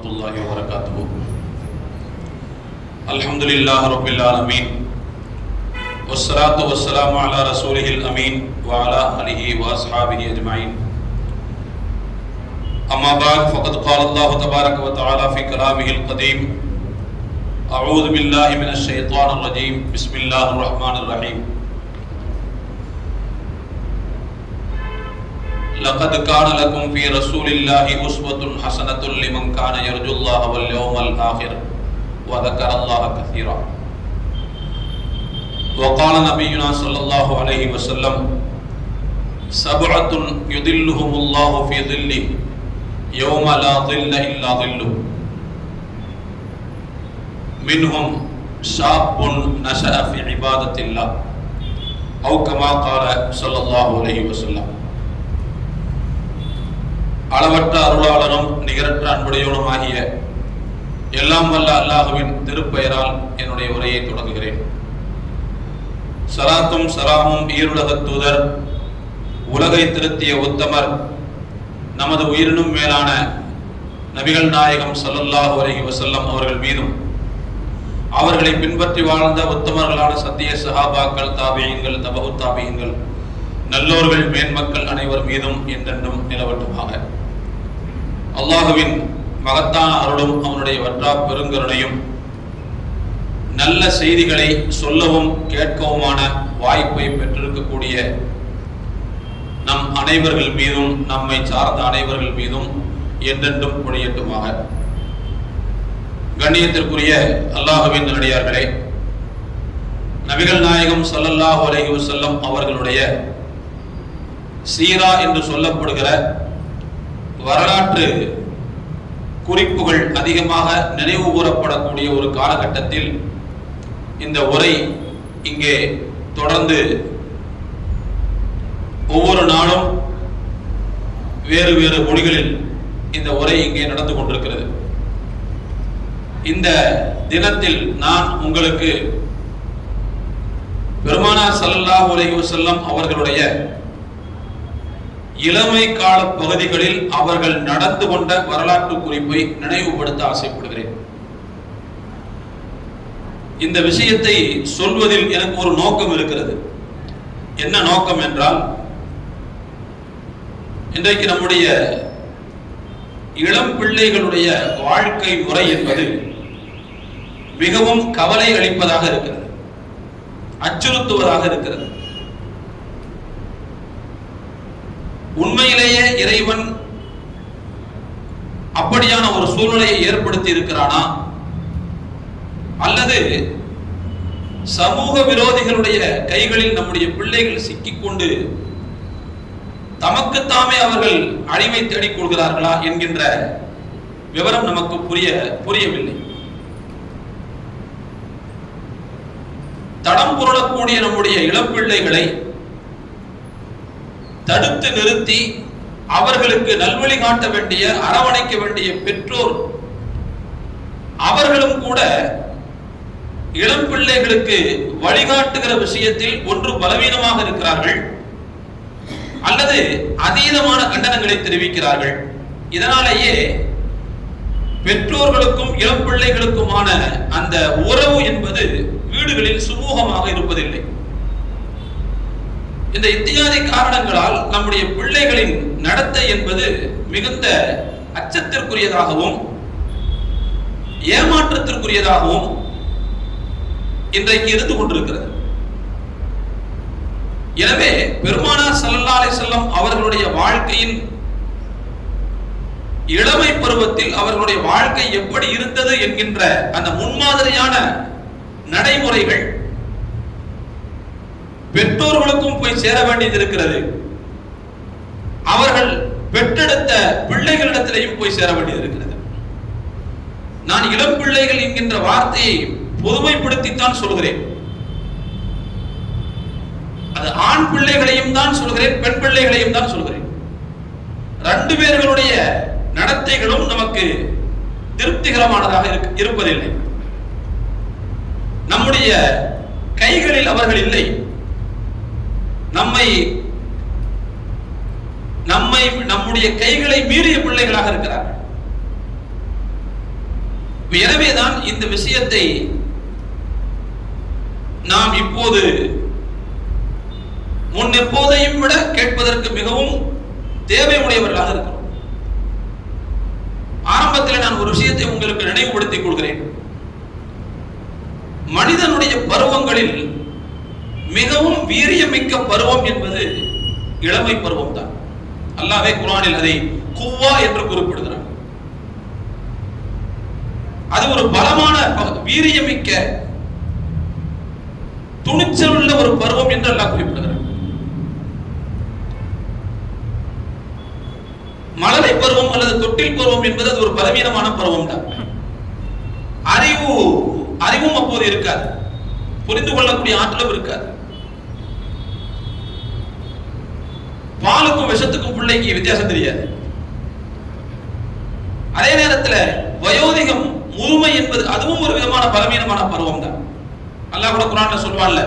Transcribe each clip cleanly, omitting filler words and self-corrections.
الله وبركاته. الحمد لله رب العالمين والصلاة والسلام على رسوله الأمين وعلى آله وأصحابه أجمعين. أما بعد فقد قال الله تبارك وتعالى في كلامه القديم: أعوذ بالله من الشيطان الرجيم بسم الله الرحمن الرحيم. لقد كان لكم في رسول الله أسوة حسنة لمن كان يرجو الله واليوم الآخر وذكر الله كثيرا. وقال نبينا صلى الله عليه وسلم: سبعة يظلهم الله في ظله يوم لا ظل إلا ظله، منهم شاب نشأ في عبادة الله أو كما قال صلى الله عليه وسلم. அளவற்ற அருளாளனும் நிகரற்ற அன்புடையவனுமாகிய எல்லாம் வல்ல அல்லாஹுவின் திருப்பெயரால் என்னுடைய உரையை தொடங்குகிறேன். சலாத்தும் சலாமும் ஈருலகத் தூதர், உலகை திருத்திய உத்தமர், நமது உயிரினும் மேலான நபிகள் நாயகம் ஸல்லல்லாஹு அலைஹி வஸல்லம் அவர்கள் மீதும், அவர்களை பின்பற்றி வாழ்ந்த உத்தமர்களான சத்திய சஹாபாக்கள், தாபியீன்கள், தபஉ தாபியீன்கள், நல்லோர்கள், மேன்மக்கள் அனைவர் மீதும் என்றென்றும் நிலவட்டுமாக. அல்லாஹுவின் மகத்தான அருளும் அவனுடைய வற்றா பெருங்கருணையும் நல்ல செய்திகளை சொல்லவும் கேட்கவுமான வாய்ப்பை பெற்றிருக்கக்கூடிய நம் அனைவர்கள் மீதும், நம்மை சார்ந்த அனைவர்கள் மீதும் என்றென்றும் பொழியட்டுமாக. கண்ணியத்திற்குரிய அல்லாஹுவின் நல்லடியார்களே, நபிகள் நாயகம் ஸல்லல்லாஹு அலைஹி வஸல்லம் அவர்களுடைய சீரா என்று சொல்லப்படுகிற வரலாற்று குறிப்புகள் அதிகமாக நினைவு கூறப்படக்கூடிய ஒரு காலகட்டத்தில் இந்த உரை இங்கே தொடர்ந்து ஒவ்வொரு நாளும் வேறு வேறு மொழிகளில் இந்த உரை இங்கே நடந்து கொண்டிருக்கிறது. இந்த தினத்தில் நான் உங்களுக்கு பெருமானார் ஸல்லல்லாஹு அலைஹி வஸல்லம் அவர்களுடைய இளமை கால பகுதிகளில் அவர்கள் நடந்து கொண்ட வரலாற்று குறிப்பை நினைவுபடுத்த ஆசைப்படுகிறேன். இந்த விஷயத்தை சொல்வதில் எனக்கு ஒரு நோக்கம் இருக்கிறது. என்ன நோக்கம் என்றால், இன்றைக்கு நம்முடைய இளம் பிள்ளைகளுடைய வாழ்க்கை முறை என்பது மிகவும் கவலை அளிப்பதாக இருக்கிறது, அச்சுறுத்துவதாக இருக்கிறது. உண்மையிலேயே இறைவன் அப்படியான ஒரு சூழ்நிலையை ஏற்படுத்தி இருக்கிறானா, அல்லது சமூக விரோதிகளுடைய கைகளில் நம்முடைய பிள்ளைகள் சிக்கிக்கொண்டு தமக்குத்தாமே அவர்கள் அழிவை தேடிக் கொள்கிறார்களா என்கின்ற விவரம் நமக்கு புரியவில்லை. தடம் புரளக்கூடிய நம்முடைய இளம்பிள்ளைகளை தடுத்து நிறுத்தி அவர்களுக்கு நல்வழி காட்ட வேண்டிய, அரவணைக்க வேண்டிய பெற்றோர் அவர்களும் கூட இளம் பிள்ளைகளுக்கு வழிகாட்டுகிற விஷயத்தில் ஒன்று பலவீனமாக இருக்கிறார்கள், அல்லது அதீதமான கண்டனங்களை தெரிவிக்கிறார்கள். இதனாலேயே பெற்றோர்களுக்கும் இளம் பிள்ளைகளுக்குமான அந்த உறவு என்பது வீடுகளில் சுமூகமாக இருப்பதில்லை. இந்த இத்தியாதி காரணங்களால் நம்முடைய பிள்ளைகளின் நடத்தை என்பது மிகுந்த அச்சத்திற்குரியதாகவும் ஏமாற்றத்திற்குரியதாகவும் இன்றைக்கு இருந்து கொண்டிருக்கிறது. எனவே பெருமானார் ஸல்லல்லாஹு அலைஹி வஸல்லம் அவர்களுடைய வாழ்க்கையின் இளமை பருவத்தில் அவர்களுடைய வாழ்க்கை எப்படி இருந்தது என்கின்ற அந்த முன்மாதிரியான நடைமுறைகள் பெற்றோர்களுக்கும் போய் சேர வேண்டியது இருக்கிறது. அவர்கள் பெற்றெடுத்த பிள்ளைகளிடத்திலேயும் போய் சேர வேண்டியது இருக்கிறது. நான் இளம் பிள்ளைகள் என்கின்ற வார்த்தையை பொதுமைப்படுத்தித்தான் சொல்கிறேன். அது ஆண் பிள்ளைகளையும் தான் சொல்கிறேன், பெண் பிள்ளைகளையும் தான் சொல்கிறேன். ரெண்டு பேர்களுடைய நடத்தைகளும் நமக்கு திருப்திகரமானதாக இருப்பதில்லை. நம்முடைய கைகளில் அவர்கள் இல்லை. நம்முடைய கைகளை மீறிய பிள்ளைகளாக இருக்கிறார்கள். எனவேதான் இந்த விஷயத்தை நாம் இப்போது முன் எப்போதையும் விட கேட்பதற்கு மிகவும் தேவை உடையவர்களாக இருக்கிறோம். ஆரம்பத்தில் நான் ஒரு விஷயத்தை உங்களுக்கு நினைவுபடுத்திக் கொள்கிறேன். மனிதனுடைய பருவங்களில் மிகவும் வீரியமிக்க பருவம் என்பது இளமை பருவம் தான். அல்லாஹ்வே குர்ஆனில் அதை குவ்வா என்று குறிப்பிடுகிறார். அது ஒரு பலமான வீரியமிக்க துணிச்சல் உள்ள ஒரு பருவம் என்று அல்லாஹ் குறிப்பிடுகிறார். மழலை பருவம் அல்லது தொட்டில் பருவம் என்பது அது ஒரு பலவீனமான பருவம் தான். அறிவும் அப்போது இருக்காது, புரிந்து கொள்ளக்கூடிய ஆற்றலும் இருக்காது. பாலுக்கும் விஷத்துக்கும் பிள்ளைக்கு வித்தியாசம் தெரியாது. அதே நேரத்தில் வயோதிகம் முதுமை என்பது அதுவும் ஒரு விதமான பலவீனமான பருவம் தான். அல்லாஹ் கூட குர்ஆன்ல சொல்வான்ல,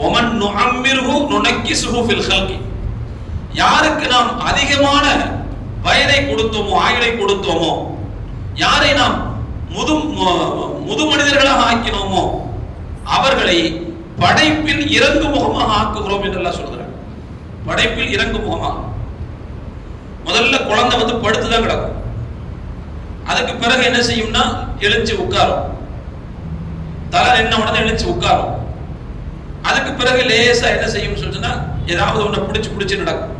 ஒமன் நுஅம்மிருஹு நுனக்கிஸுஹு ஃபில் ஹல்கி, யாருக்கு நாம் அதிகமான வயதை கொடுத்தோமோ ஆயுளை கொடுத்தோமோ, யாரை நாம் முது மனிதர்களாக ஆக்கினோமோ அவர்களை படைப்பில் இறங்கு முகமாக ஆக்குகிறோம் என்று அல்லாஹ் சொல்கிறார். படைப்பில் இறங்கு முகமாக. முதல்ல குழந்தை வந்து படுத்துதான் கிடக்கும். அதுக்கு பிறகு என்ன செய்யும்னா எழுச்சி உட்காரும். தலை என்ன உடனே எழுச்சி உட்காரும். அதுக்கு பிறகு லேசா என்ன செய்யும் சொல்லுன்னா ஏதாவது ஒண்ணு பிடிச்சு நடக்கும்.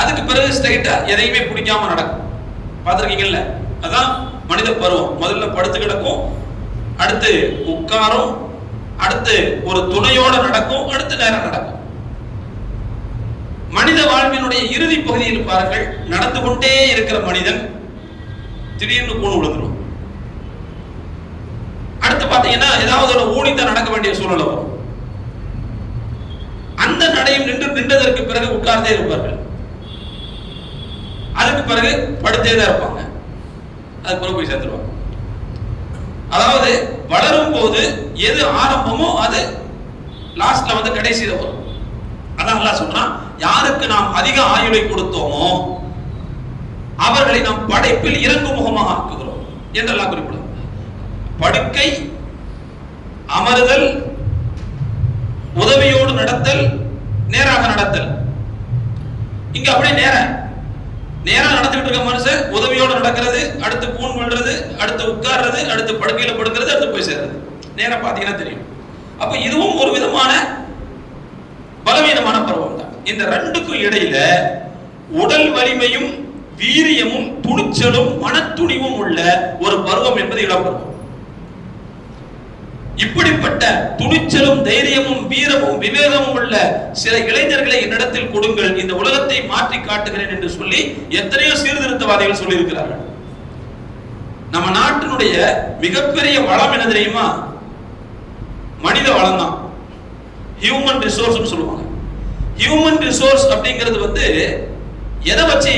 அதுக்கு பிறகு ஸ்ட்ரைட்டா எதையுமே பிடிக்காம நடக்கும். பார்த்திருக்கீங்கல்ல? அதான் மனித பருவம். முதல்ல படுத்து கிடக்கும், அடுத்து உட்காரும், அடுத்து ஒரு துணையோட நடக்கும், அடுத்து நேரம் நடக்கும். மனித வாழ்வினுடைய இறுதி பகுதியில் பாருங்கள், நடந்து கொண்டே இருக்கிற மனிதன் திடீர்னு கூணு விழுந்துடும். அடுத்து பாத்தீங்கன்னா ஏதாவது ஒரு ஊனித்தான் நடக்க வேண்டிய சூழல் வரும். அந்த நடையும் நின்றதற்கு பிறகு உட்கார்ந்தே இருப்பார்கள். அதுக்கு பிறகு படுத்தே தான் இருப்பாங்க. அது பிறகு போய் சேர்ந்துருவாங்க. அதாவது வளரும் போது எது ஆரம்பமோ அது லாஸ்ட்ல வந்து கடைசியில வரும். அதான் அல்லாஹ் சொல்றான், யாருக்கு நாம் அதிக ஆயுளை கொடுத்தோமோ அவர்களை நாம் படைப்பில் இறங்கு முகமாக ஆக்குகிறோம் என்று அல்லாஹ் குறிப்பிடும். படுக்கை, அமருதல், உதவியோடு நடத்தல், நேராக நடத்தல். இங்க அப்படியே நேரா நடந்துட்டு இருக்க மனுஷன் உதவியோடு நடக்கிறது, அடுத்து பூன் விழுறது, அடுத்து உட்கார்றது, அடுத்து படுக்கையில படுக்கிறது, அடுத்து போய் சேர்றது. நேரம் பாத்தீங்கன்னா தெரியும். அப்ப இதுவும் ஒரு விதமான பலவீனமான பருவம் தான். இந்த ரெண்டுக்கும் இடையில உடல் வலிமையும் வீரியமும் துணிச்சலும் மனத்துணிவும் உள்ள ஒரு பருவம் என்பது இளம் பருவம். இப்படிப்பட்ட துணிச்சலும் தைரியமும் வீரமும் விவேகமும் உள்ள சில இளைஞர்களை என்னிடத்தில் கொடுங்கள், இந்த உலகத்தை மாற்றி காட்டுகிறேன் என்று சொல்லி எத்தனையோ சீர்திருத்தவாதிகள் சொல்லி இருக்கிறார்கள். நம்ம நாட்டினுடைய மிகப்பெரிய வளம் என்ன தெரியுமா? மனித வளம் தான். ஹியூமன் ரிசோர்ஸ் சொல்லுவாங்க. ஹியூமன் ரிசோர்ஸ் அப்படிங்கிறது வந்து எதை வச்சு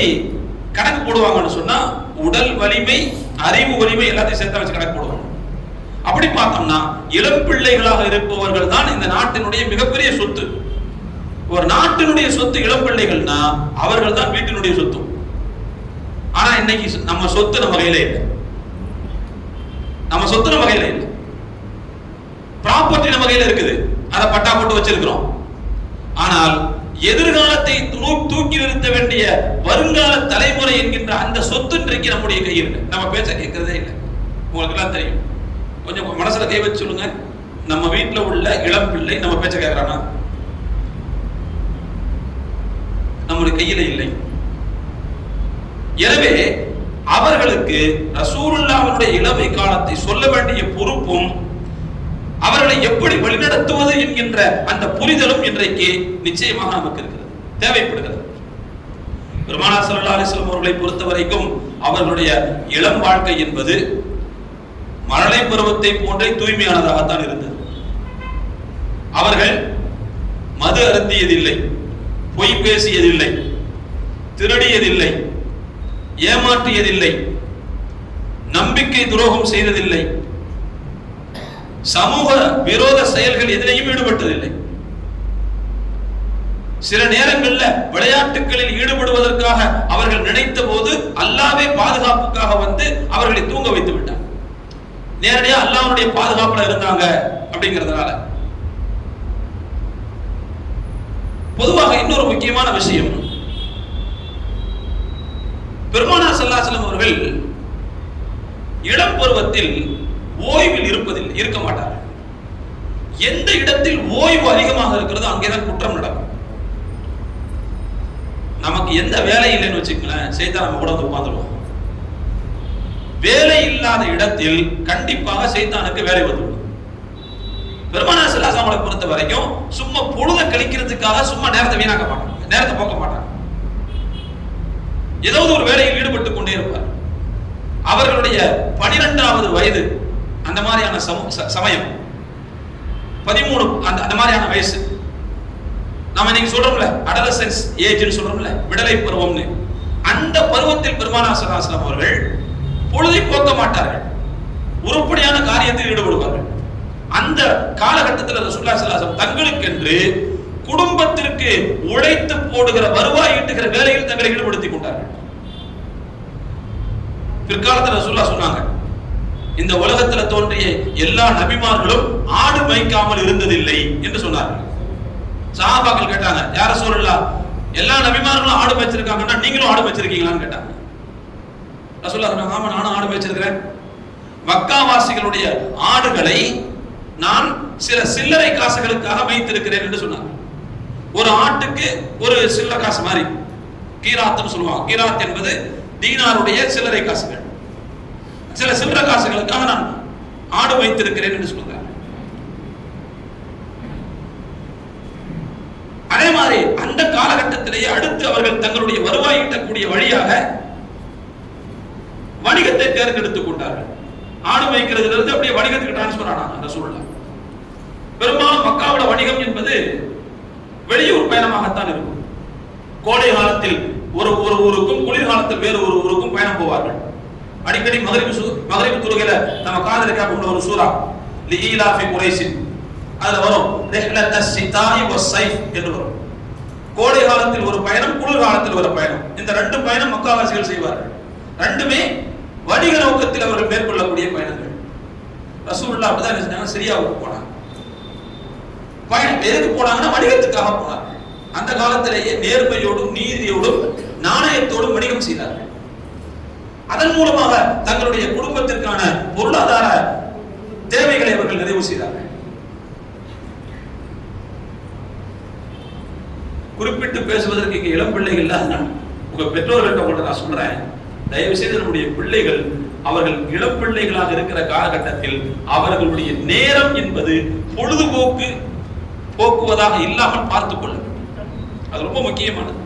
கணக்கு போடுவாங்கன்னு சொன்னா உடல் வலிமை, அறிவு வலிமை எல்லாத்தையும் சேர்த்து வச்சு கணக்கு போடுவாங்க. அப்படி பார்த்தோம்னா இளம் பிள்ளைகளாக இருப்பவர்கள் தான் இந்த நாட்டினுடைய மிகப்பெரிய சொத்து. ஒரு நாட்டினுடைய சொத்து இளம் பிள்ளைகள்னா அவர்கள் தான் வீட்டினுடைய சொத்து. ஆனா இன்னைக்கு நம்ம சொத்து நம்ம கையில இல்லை. நம்ம சொத்து நம்ம கையில இல்லை. ப்ராப்பர்ட்டி நம்ம கையில இருக்குது, அதை பட்டா போட்டு வச்சிருக்கிறோம். ஆனால் எதிர்காலத்தை தூக்கி நிறுத்த வேண்டிய வருங்கால தலைமுறை என்கின்ற அந்த சொத்து இன்றைக்கு நம்முடைய கையில் இல்லை. நம்ம பேச்ச கேட்கறதே இல்லை. உங்களுக்கு எல்லாம் தெரியும். கொஞ்சம் மனசுல கை வச்சு சொல்லுங்க, நம்ம வீட்டுல உள்ள இளம் பிள்ளை நம்ம பேச்ச கேட்கிறானா? நம்முடைய கையில இல்லை. எனவே அவர்களுக்கு ரசூலுல்லாஹ்வுடைய இளமை காலத்தை சொல்ல வேண்டிய பொறுப்பும் அவர்களை எப்படி வழிநடத்துவது என்கின்ற அந்த புரிதலும் இன்றைக்கு நிச்சயமாக நமக்கு இருக்கிறது, தேவைப்படுகிறது. பெருமானார் ஸல்லல்லாஹு அலைஹி வஸல்லம் அவர்களை பொறுத்தவரைக்கும் அவர்களுடைய இளம் வாழ்க்கை என்பது மழலை பருவத்தை போன்றே தூய்மையானதாகத்தான் இருந்தது. அவர்கள் மது அருந்தியதில்லை, பொய் பேசியதில்லை, திருடியதில்லை, ஏமாற்றியதில்லை, நம்பிக்கை துரோகம் செய்ததில்லை, சமூக விரோத செயல்கள் எதிலையும் ஈடுபட்டதில்லை. சில நேரங்களில் விளையாட்டுகளில் ஈடுபடுவதற்காக அவர்கள் நினைத்த போது அல்லாஹ்வே பாதுகாப்புக்காக வந்து அவர்களை தூங்க வைத்து விட்டார். நேரடியா அல்லாஹ்வுடைய பாதுகாப்புல இருந்தாங்க அப்படிங்கிறதுனால. பொதுவாக இன்னொரு முக்கியமான விஷயம், பெருமானார் ஸல்லல்லாஹு அலைஹி வஸல்லம் அவர்கள் இளம் பருவத்தில் ஓய்வில் இருக்க மாட்டார்கள். எந்த இடத்தில் ஓய்வு அதிகமாக இருக்கிறதோ அங்கேதான் குற்றம் நடக்கும். நமக்கு எந்த வேலை இல்லைன்னு வச்சுக்கங்களேன், சைத்தான் நம்ம கூட வந்து உட்கார்ந்துருவோம். வேலை இல்லாத இடத்தில் கண்டிப்பாக சைத்தானுக்கு வேலை வந்துவிடும். பெருமானார் ஸல்லல்லாஹு அலைஹி வஸல்லம் பொறுத்த வரைக்கும் சும்மா பொழுத கழிக்கிறதுக்காக சும்மா நேரத்தை வீணாக்க மாட்டாங்க, நேரத்தை போக்க மாட்டாங்க. ஏதாவது ஒரு வேலையில் ஈடுபட்டுக் கொண்டே இருப்பார். அவர்களுடைய 12வது வயது அந்த மாதிரியான சமயம், 13 அந்த மாதிரியான வயசு, நாம இன்னைக்கு சொல்றோம்ல அடலசன்ஸ் ஏஜ்னு சொல்றோம்ல, விடலை பருவம்னு, அந்த பருவத்தில் பெருமானார் ஸல்லல்லாஹு அலைஹி வஸல்லம் அவர்கள் பொழுதை போக்க மாட்டார்கள், உருப்படியான காரியத்தில் ஈடுபடுவார்கள். அந்த காலகட்டத்தில் ரசூலுல்லாஹி ஸல்லல்லாஹு அலைஹி வஸல்லம் தங்களுக்கென்று குடும்பத்திற்கு உழைத்து போடுகிற வருவாய் ஈட்டுகிற வேலையில் தங்களை ஈடுபடுத்திக் கொண்டார்கள். பிற்காலத்தில் ரசூலுல்லாஹ் சொன்னாங்க, இந்த உலகத்தில் தோன்றிய எல்லா நபிமார்களும் ஆடு மேய்க்காமல் இருந்ததில்லை என்று சொன்னார்கள். சஹாபாக்கள் கேட்டாங்க, யார் ரசூலுல்லாஹ், எல்லா நபிமார்களும் ஆடு மேய்ச்சிருக்காங்கன்னா நீங்களும் ஆடு மேய்ச்சிருக்கீங்களான்னு கேட்டாங்க. ரசூலுல்லாஹ் சொன்னாங்க, ஆமா நானும் ஆடு மேய்ச்சிருக்கிறேன். மக்காவாசிகளுடைய ஆடுகளை நான் சில சில்லறை காசுகளுக்காக மேய்த்திருக்கிறேன் என்று சொன்னாங்க. ஒரு ஆட்டுக்கு ஒரு சில்லறை காசு மாதிரி கீராத்னு சொல்லுவாங்க. கீராத் என்பது தீனாருடைய சில்லறை காசுகள். சில சில்லறை காசுகளுக்காக நான் ஆடு வைத்திருக்கிறேன் என்று சொல்லுங்க. அதே மாதிரி அந்த காலகட்டத்திலேயே அடுத்து அவர்கள் தங்களுடைய வருவாய் ஈட்டக்கூடிய வழியாக வணிகத்தை தேர்ந்தெடுத்துக் கொண்டார்கள். ஆடு வைக்கிறதுல இருந்து அப்படியே வணிகத்துக்கு டிரான்ஸ்பர் ஆனாங்க ரசூலுல்லாஹ். பெரும்பாலும் மக்காவோட வணிகம் என்பது வெளியூர் பயணமாகத்தான் இருக்கும். கோடை காலத்தில் ஒரு ஊருக்கும், குளிர்காலத்தில் வேறு ஒரு ஊருக்கும் பயணம் போவார்கள். அடிக்கடி மகரிப் தொழுகையில நம்ம காதலிக்கா கொண்ட ஒரு சூரா லிஈலாஃபி குரைஷ், அதுல வரும் ரிஹ்லத்தஸ் ஸிதாஇ வஸ்ஸைஃப் என்று வரும். கோடை காலத்தில் ஒரு பயணம், குளிர் காலத்தில் ஒரு பயணம். இந்த ரெண்டு பயணம் மக்காவாசிகள் செய்வார்கள். ரெண்டுமே வணிக நோக்கத்தில் அவர்கள் மேற்கொள்ளக்கூடிய பயணங்கள். ரசூலுல்லாஹ் அப்படிதான் செஞ்சாங்க. சிரியாவுக்கு போனாங்க. பயணம் எதுக்கு போனாங்கன்னா வணிகத்துக்காக போனாங்க. அந்த காலத்திலேயே நேர்மையோடும் நீதியோடும் நாணயத்தோடும் வணிகம் செய்தார்கள். அதன் மூலமாக தங்களுடைய குடும்பத்திற்கான பொருளாதார தேவைகளை அவர்கள் நிறைவு செய்தார்கள். குறிப்பிட்டு பேசுவதற்கு இங்க இளம் பிள்ளைகள் தான். உங்க பெற்றோர்கள்ட்ட நான் சொல்றேன், தயவு செய்து நம்முடைய பிள்ளைகள் அவர்கள் இளம் பிள்ளைகளாக இருக்கிற காலகட்டத்தில் அவர்களுடைய நேரம் என்பது பொழுதுபோக்கு போக்குவதாக இல்லாமல் பார்த்துக் கொள்ள வேண்டும். அது ரொம்ப முக்கியமானது.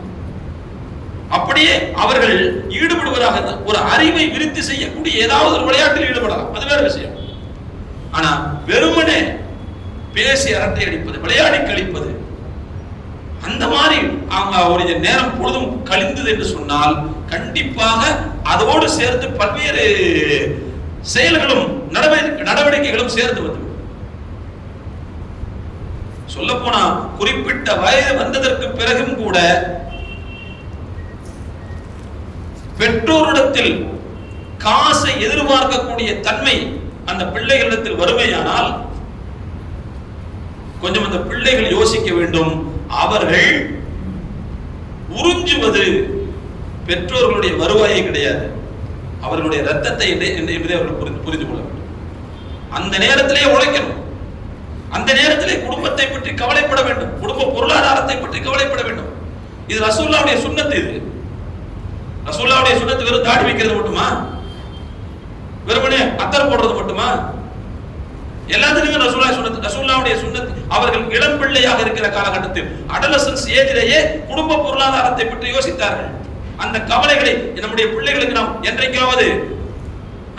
அப்படியே அவர்கள் ஈடுபடுவதாக ஒரு அறிவை விருத்தி செய்யக்கூடிய ஏதாவது ஒரு விளையாட்டில் ஈடுபடலாம், அது வேற விஷயம். ஆனா வெறுமனே பேசி அரட்டை அடிப்பது, விளையாடி கழிப்பது, அந்த மாதிரி அவங்க அவருடைய நேரம் பொழுதும் கழிந்தது என்று சொன்னால் கண்டிப்பாக அதோடு சேர்த்து பல்வேறு செயல்களும் நடவடிக்கைகளும் சேர்ந்து வந்து சொல்ல போனா குறிப்பிட்ட வயது வந்ததற்கு பிறகும் கூட பெற்றோரிடத்தில் காசை எதிர்பார்க்கக்கூடிய தன்மை அந்த பிள்ளைகளிடத்தில் வறுமையானால் கொஞ்சம் அந்த பிள்ளைகள் யோசிக்க வேண்டும். அவர்கள் உறிஞ்சுவது பெற்றோர்களுடைய வருவாயை கிடையாது, அவர்களுடைய ரத்தத்தை என்பதை அவர்கள் புரிந்து கொள்ள வேண்டும். அந்த நேரத்திலே உழைக்கணும், அந்த நேரத்திலே குடும்பத்தை பற்றி கவலைப்பட வேண்டும், குடும்ப பொருளாதாரத்தை பற்றி கவலைப்பட வேண்டும். இது ரசூலுல்லாஹ்வுடைய சுன்னத்து. இது ரசூலுல்லாஹ்வுடைய சுன்னத்து வெறும் தாடி வைக்கிறது மட்டுமா, வெறுமனே அத்தர் போடுறது மட்டுமா? எல்லாத்துலயும் ரசூலுல்லாஹ்வுடைய சுன்னத். அவர்கள் இளம் பிள்ளையாக இருக்கிற காலகட்டத்தில் அடலசன்ஸ் ஏஜிலேயே குடும்ப பொருளாதாரத்தை பற்றி யோசித்தார்கள். அந்த கவலைகளை நம்முடைய பிள்ளைகளுக்கு நாம் என்றைக்காவது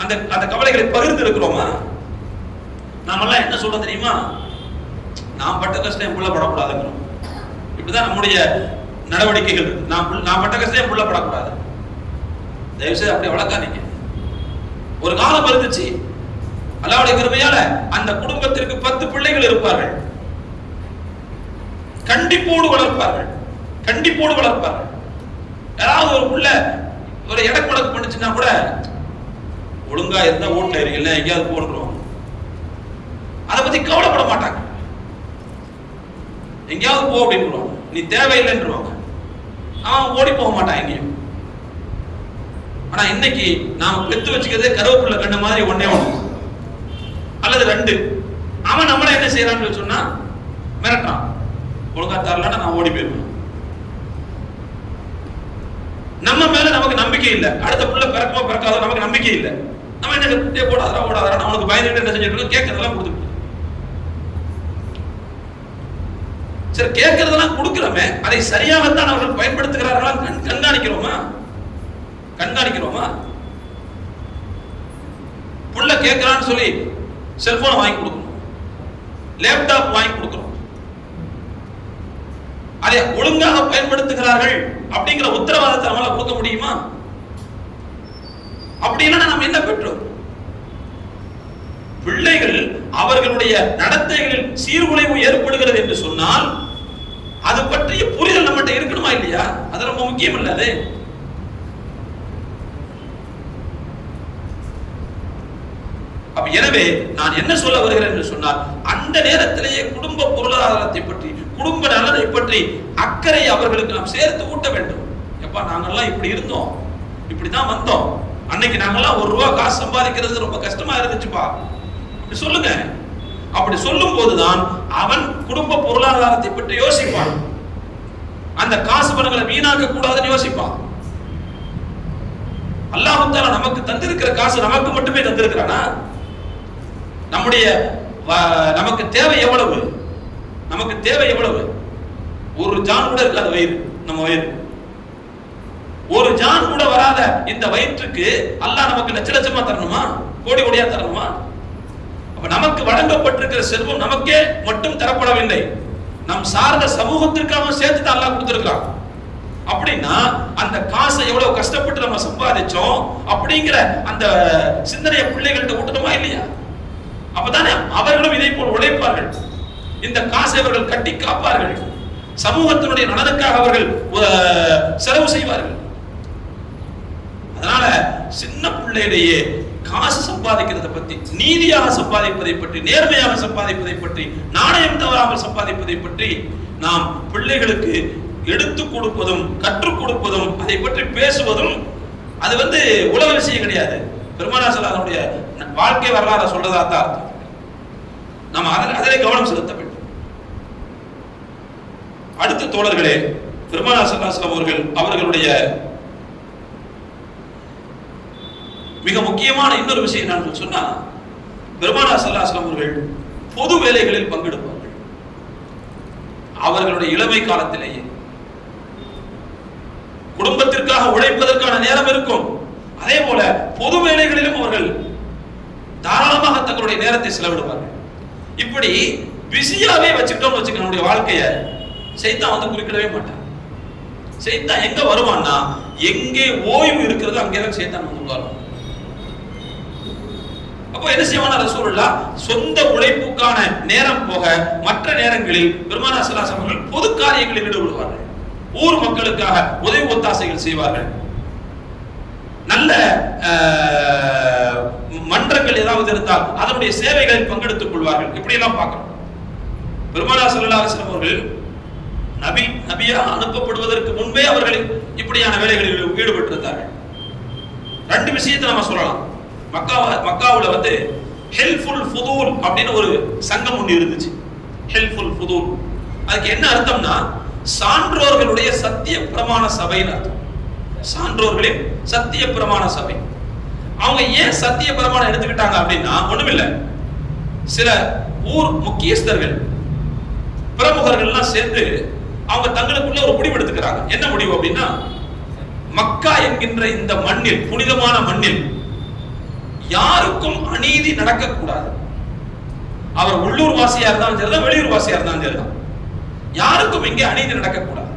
அந்த கவலைகளை பகிர்ந்து இருக்கிறோமா? நாமெல்லாம் என்ன சொல்ல தெரியுமா, நான் பட்ட கஷ்டம் என் புள்ள படக்கூடாதுங்கிறோம். இப்படிதான் நம்முடைய நடவடிக்கைகள். நான் பட்ட கஷ்டம் என் புள்ள படக்கூடாது. தயவுசெய்து அப்படி வளர்க்காதீங்க. ஒரு காலம் இருந்துச்சு, அல்லாஹ்வுடைய கிருபையால அந்த குடும்பத்திற்கு 10 பிள்ளைகள் இருப்பார்கள். கண்டிப்போடு வளர்ப்பார்கள், கண்டிப்போடு வளர்ப்பார்கள். யாராவது ஒரு புள்ள ஒரு எடக்குடக்கு பண்ணுச்சுன்னா கூட ஒழுங்கா இருந்தா வீட்டுல இருக்கல எங்கேயாவது போன்றோம், அதை பத்தி கவலைப்பட மாட்டாங்க. எங்கேயாவது போ அப்படின்னு நீ தேவையில்லைன்றவாங்க, அவன் ஓடி போக மாட்டான் எங்கேயும். ஆனா இன்னைக்கு நாம பெத்து வச்சுக்கிறதே கருவேப்பிள்ளை கண்ண மாதிரி ஒன்னே ஒண்ணு அல்லது ரெண்டு. அவன் நம்மள என்ன செய்யறான்னு சொன்னா மிரட்டான், ஒழுங்கா தரலன்னா நான் ஓடி போயிருவேன். நம்ம மேல நமக்கு நம்பிக்கை இல்லை, அடுத்த புள்ள பிறக்கமா பிறக்காத நமக்கு நம்பிக்கை இல்லை. நம்ம என்ன போடாதா ஓடாதா அவனுக்கு பயந்துட்டு என்ன செஞ்சிருக்கோம், கேட்கறதெல்லாம் கொடுத்துட்டு. சரி, கேட்கறதெல்லாம் கொடுக்கிறோமே, அதை சரியாகத்தான் அவர்கள் பயன்படுத்துகிறார்களா கண்காணிக்கிறோமா? கண்காணிக்கிறோமா? புள்ள கேட்கிறான்னு சொல்லி செல்போனை வாங்கி கொடுக்கணும், லேப்டாப் வாங்கி கொடுக்கணும், அதை ஒழுங்காக பயன்படுத்துகிறார்கள் அப்படிங்கிற உத்தரவாதத்தை நம்மளால கொடுக்க முடியுமா? அப்படின்னா நம்ம என்ன பெற்றோம்? பிள்ளைகள் அவர்களுடைய நடத்தைகளில் சீர்குலைவு ஏற்படுகிறது என்று சொன்னால் அது பற்றிய புரிதல் நம்மகிட்ட இருக்கணுமா இல்லையா? அது ரொம்ப முக்கியம் இல்ல. அது அப்ப எனவே நான் என்ன சொல்ல வருகிறேன் என்று சொன்னால், அந்த நேரத்திலேயே குடும்ப பொருளாதாரத்தை பற்றி, குடும்ப நலனை பற்றி அக்கறை அவர்களுக்கு நாம் சேர்த்து ஊட்ட வேண்டும். எப்பா நாங்கெல்லாம் இப்படி இருந்தோம், இப்படிதான் வந்தோம், அன்னைக்கு நாங்கெல்லாம் ₹1 காசு சம்பாதிக்கிறது ரொம்ப கஷ்டமா இருந்துச்சுப்பா அப்படி சொல்லுங்க. அப்படி சொல்லும் போதுதான் அவன் குடும்ப பொருளாதாரத்தை பற்றி யோசிப்பான், அந்த காசு பணங்களை வீணாக்க கூடாதுன்னு யோசிப்பான். அல்லாஹ் தஆலா நமக்கு தந்திருக்கிற காசு நமக்கு மட்டுமே தந்திருக்கிறானா? நம்முடைய நமக்கு தேவை எவ்வளவு? நமக்கு தேவை எவ்வளவு? ஒரு ஜான் கூட இருக்காது வயிறு, நம்ம வயிறு ஒரு ஜான் கூட வராத இந்த வயிற்றுக்கு அல்லாஹ் நமக்கு லட்ச லட்சமா தரணுமா, கோடி கோடியா தரணுமா? அப்ப நமக்கு வழங்கப்பட்டிருக்கிற செல்வம் நமக்கே மட்டும் தரப்படவில்லை, நம் சார்ந்த சமூகத்திற்காக சேர்த்து தான் அல்லாஹ் கொடுத்திருக்கிறான். அப்படின்னா அந்த காசை எவ்வளவு கஷ்டப்பட்டு நம்ம சம்பாதிச்சோம் அப்படிங்கிற அந்த சிந்தனையை பிள்ளைகள்கிட்ட ஊட்டணுமா இல்லையா? அப்பதானே அவர்களும் இதை போல் உழைப்பார்கள், இந்த காசை அவர்கள் கட்டி காப்பார்கள், சமூகத்தினுடைய நலனுக்காக அவர்கள் செலவு செய்வார்கள். அதனால சின்ன பிள்ளையிலேயே காசு சம்பாதிக்கிறத பற்றி, நீதியாக சம்பாதிப்பதை பற்றி, நேர்மையாக சம்பாதிப்பதை பற்றி, நாணயம் தவறாமல் சம்பாதிப்பதை பற்றி நாம் பிள்ளைகளுக்கு எடுத்துக் கொடுப்பதும் கற்றுக் கொடுப்பதும் அதை பற்றி பேசுவதும் அது உலக விஷயம் கிடையாது. பெருமானார் ஸல்லல்லாஹு அலைஹி வஸல்லம் வாழ்க்கை வரலாறு சொல்றதா தான் அர்த்தம். நம்ம அதிலே கவனம் செலுத்த வேண்டும். அடுத்த தோழர்களே, பெருமானார் ஸல்லல்லாஹு அலைஹி வஸல்லம் அவர்களுடைய மிக முக்கியமான இன்னொரு விஷயம் என்னன்னு சொன்னா, பெருமானார் ஸல்லல்லாஹு அலைஹி வஸல்லம் அவர்கள் பொது வேலைகளில் பங்கெடுப்பார்கள். அவர்களுடைய இளமை காலத்திலேயே குடும்பத்திற்காக உழைப்பதற்கான நேரம் இருக்கும், அதே போல பொது வேலைகளிலும் அவர்கள் தாராளமாக தங்களுடைய நேரத்தை செலவிடுவார்கள். இப்படி பிஸியாவே வச்சுக்கிட்டோம் வச்சுக்க நம்முடைய வாழ்க்கைய சைத்தான் குறிக்கிடவே மாட்டான். சைத்தான் எங்க வருவான்னா, எங்கே ஓய்வு இருக்கிறது அங்கேதான் சைத்தான் வருவான். அப்போ என்ன செய்வானா ரசூலுல்லாஹ், சொந்த உழைப்புக்கான நேரம் போக மற்ற நேரங்களில் பெருமானார் ஸல்லல்லாஹு அலைஹி வஸல்லம் பொது காரியங்களில் ஈடுபடுவார்கள். ஊர் மக்களுக்காக உதவி ஒத்தாசைகள் செய்வார்கள். நல்ல மன்றங்கள் ஏதாவது இருந்தால் அதனுடைய சேவைகளில் பங்கெடுத்துக் கொள்வார்கள். இப்படி எல்லாம் பார்க்கிறோம். பெருமானார் ஸல்லல்லாஹு அலைஹி வஸல்லம் அவர்கள் நபியாக அனுப்பப்படுவதற்கு முன்பே அவர்கள் இப்படியான வேலைகளில் ஈடுபட்டிருந்தார்கள். ரெண்டு விஷயத்தை நம்ம சொல்லலாம். மக்காவுல ஹெல்ஃபுல் ஃபுதூல் அப்படின்னு ஒரு சங்கம் ஒன்று இருந்துச்சு. ஹெல்ஃபுல் ஃபுதூல், அதுக்கு என்ன அர்த்தம்னா சான்றோர்களுடைய சத்திய பிரமாண சபைன்னு அர்த்தம். சான்றோர்களின் சத்திய பிரமாண சபை. அவங்க ஏன் சத்திய பிரமாணம் எடுத்துக்கிட்டாங்க அப்படின்னா, ஒண்ணுமில்லை, சில ஊர் முக்கியஸ்தர்கள் பிரமுகர்கள்லாம் சேர்ந்து அவங்க தங்களுக்குள்ள ஒரு முடிவு எடுத்துக்கிறாங்க. என்ன முடிவு அப்படின்னா, மக்கா என்கின்ற இந்த மண்ணில், புனிதமான மண்ணில் யாருக்கும் அநீதி நடக்கக்கூடாது. அவர் உள்ளூர் வாசியா இருந்தாலும் சரிதான், வெளியூர் வாசியா இருந்தாலும் சரிதான், யாருக்கும் இங்கே அநீதி நடக்கக்கூடாது.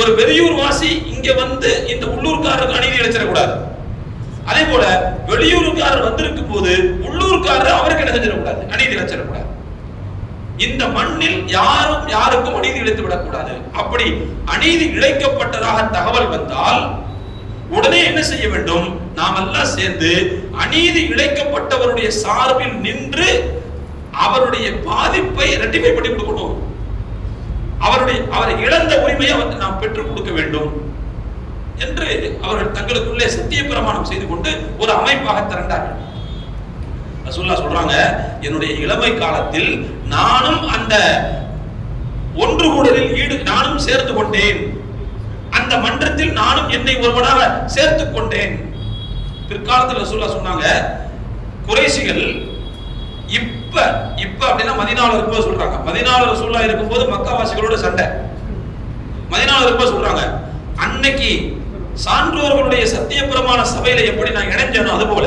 ஒரு வெளியூர் வாசி இங்க இந்த உள்ளூர்காரருக்கு அநீதி இழைச்சிடக்கூடாது. அதே போல வெளியூருக்காரர் வந்திருக்கும் போது உள்ளூர்காரர் அவருக்கு என்ன செஞ்சிடக்கூடாது, அநீதி இழைச்சிடக்கூடாது. இந்த மண்ணில் யாருக்கும் அநீதி இழைத்து விடக்கூடாது. அப்படி அநீதி இழைக்கப்பட்டதாக தகவல் வந்தால் உடனே என்ன செய்ய வேண்டும், நாம் எல்லாம் சேர்ந்து அநீதி இழைக்கப்பட்டவருடைய சார்பில் நின்று அவருடைய பாதிப்பை ரெட்டிஃபை பண்ணி கொடுக்கணும். அவரை இழந்த உரிமையை நாம் பெற்றுக் கொடுக்க வேண்டும் என்று அவர்கள் தங்களுக்குள்ளே சத்திய பிரமாணம் செய்து கொண்டு ஒரு அமைப்பாக திரண்டார்கள். ரசூலுல்லாஹ் சொல்றாங்க, என்னுடைய இளமை காலத்தில் நானும் அந்த ஒன்று கூடலில் நானும் சேர்த்து கொண்டேன், அந்த மன்றத்தில் நானும் என்னை ஒருவனாக சேர்த்துக் கொண்டேன். பிற்காலத்தில் ரசூலுல்லாஹ் சொன்னாங்க, குறைஷிகள் இப்ப அப்படின்னா மதீனாவுல இருக்கும்போது சொல்றாங்க, மதீனாவுல ரசூலுல்லாஹ் இருக்கும்போது மக்காவாசிகளோட சண்டை, மதீனாவுல இருக்கும்போது சொல்றாங்க, அன்னைக்கு சான்றோர்களுடைய சத்திய பிரமாண சபையில எப்படி நான் இணைஞ்சேனோ அது போல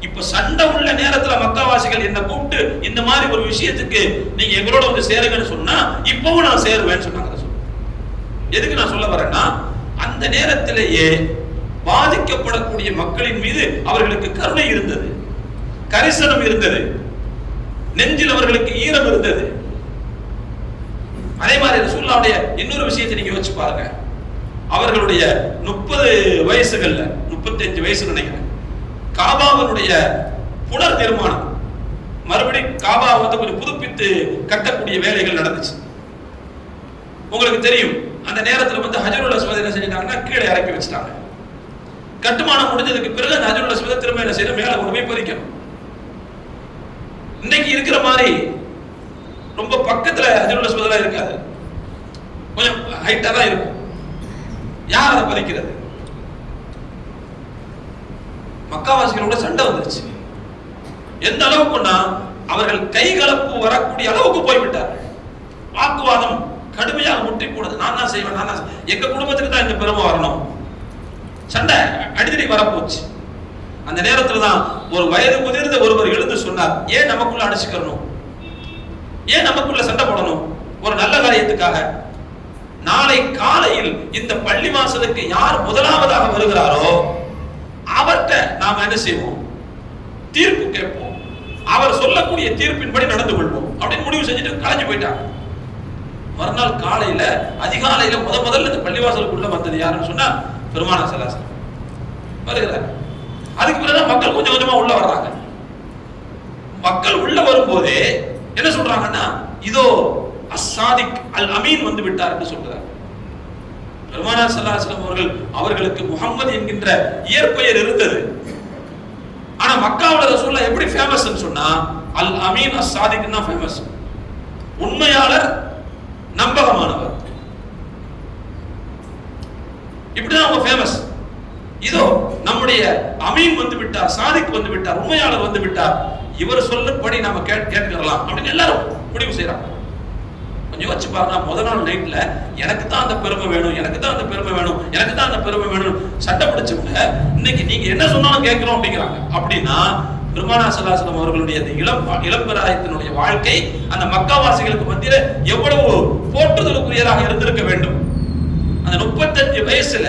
இப்ப சண்டை உள்ள நேரத்துல மக்காவாசிகள் என்ன கூப்பிட்டு இந்த மாதிரி ஒரு விஷயத்துக்கு நீங்க எங்களோட வந்து சேருங்கன்னு சொன்னா இப்பவும் நான் சேருவேன்னு சொன்னாங்க. எதுக்கு நான் சொல்ல வரேன்னா, அந்த நேரத்திலேயே பாதிக்கப்படக்கூடிய மக்களின் மீது அவர்களுக்கு கருணை இருந்தது, கரிசனம் இருந்தது, நெஞ்சில் அவர்களுக்கு ஈரம் இருந்தது. அதே மாதிரி ரசூலுல்லாஹ்வுடைய இன்னொரு விஷயத்தை நீங்க யோசிச்சு பாருங்க. அவர்களுடைய 30 வயசுகள்ல 35 வயசு நினைக்கிறேன், காபாவினுடைய புனர் நிர்மாணம், மறுபடியும் காபா வந்து கொஞ்சம் புதுப்பித்து கட்டக்கூடிய வேலைகள் நடந்துச்சு. உங்களுக்கு தெரியும், அந்த நேரத்தில் வந்து ஹஜருல் அஸ்வத் என்ன செஞ்சாங்கன்னா கீழே இறக்கி வச்சுட்டாங்க. கட்டுமானம் முடிஞ்சதுக்கு பிறகு அந்த ஹஜருல் அஸ்வத் திரும்ப என்ன செய்யணும், மேல கொண்டு போய் பதிக்கணும். இன்னைக்கு இருக்கிற மாதிரி ரொம்ப பக்கத்துல ஹஜருல் அஸ்வத் இருக்காது, கொஞ்சம் ஹைட்டா தான் இருக்கும். யார் அதை பதிக்கிறது? மக்காவாசிகளோட சண்டை வந்துருச்சு. எந்த அளவுக்குன்னா அவர்கள் கைகலப்பு வரக்கூடிய அளவுக்கு போய்விட்டார்கள். வாக்குவாதம் கடுமையாக முட்டி போனது. நான் தான் செய்வேன், நான் தான், எங்க குடும்பத்துக்கு தான் இந்த பெருமை வரணும். சண்டை அடிக்கடி வரப்போச்சு. அந்த நேரத்தில் தான் ஒரு வயது முதிர்ந்த ஒருவர் எழுந்து சொன்னார், ஏன் நமக்குள்ள அடிச்சுக்கணும், ஏன் நமக்குள்ள சண்டை போடணும், ஒரு நல்ல காரியத்துக்காக. நாளை காலையில் இந்த பள்ளி வாசலுக்கு யார் முதலாவதாக வருகிறாரோ அவர்கிட்ட நாம என்ன செய்வோம், தீர்ப்பு கேட்போம், அவர் சொல்லக்கூடிய தீர்ப்பின்படி நடந்து கொள்வோம் அப்படின்னு முடிவு செஞ்சுட்டு கலைஞ்சு போயிட்டாங்க. மறுநாள் காலையில அதிகாலையில முதல்ல இந்த பள்ளிவாசலுக்குள்ள வந்தது யாருன்னு சொன்னா பெருமானார் ஸல்லல்லாஹு அலைஹி வஸல்லம் வருகிறார். அதுக்கு பிறகு மக்கள் கொஞ்சம் கொஞ்சமா உள்ள வர்றாங்க. மக்கள் உள்ள வரும்போதே என்ன சொல்றாங்கன்னா, இதோ அஸ்ஸாதிக் அல் அமீன் வந்து விட்டார் என்று சொல்றார். பெருமானார் ஸல்லல்லாஹு அலைஹி வஸல்லம் அவர்களுக்கு முஹம்மது என்கின்ற இயற்பெயர் இருந்தது. ஆனா மக்காவுல ரசூலுல்லாஹ் எப்படி ஃபேமஸ் சொன்னா அல் அமீன் அஸ்ஸாதிக் தான் ஃபேமஸ். உண்மையாளர், நம்பகமானவர், இப்படிதான் அவங்க ஃபேமஸ். இதோ நம்முடைய அமீன் வந்து விட்டார், சாதிக் வந்து விட்டார், உண்மையாளர் வந்து விட்டார், இவர் சொல்லப்படி நாம கேட்கலாம் அப்படின்னு எல்லாரும் முடிவு செய்யறாங்க. கொஞ்சம் யோசிச்சு பாருங்க, முதல் நாள் நைட்ல எனக்கு தான் அந்த பெருமை வேணும், எனக்கு தான் அந்த பெருமை வேணும், எனக்கு தான் அந்த பெருமை வேணும் சட்டை பிடிச்சவங்க இன்னைக்கு நீங்க என்ன சொன்னாலும் கேட்கிறோம் அப்படிங்கிறாங்க. அப்படின்னா பெருமானார் ஸல்லல்லாஹு அலைஹி வஸல்லம் அவர்களுடைய இளம்பராயத்தினுடைய வாழ்க்கை அந்த மக்காவாசிகளுக்கு மத்தியில எவ்வளவு போற்றுதலுக்குரியதாக இருந்திருக்க வேண்டும். அந்த 35 வயசுல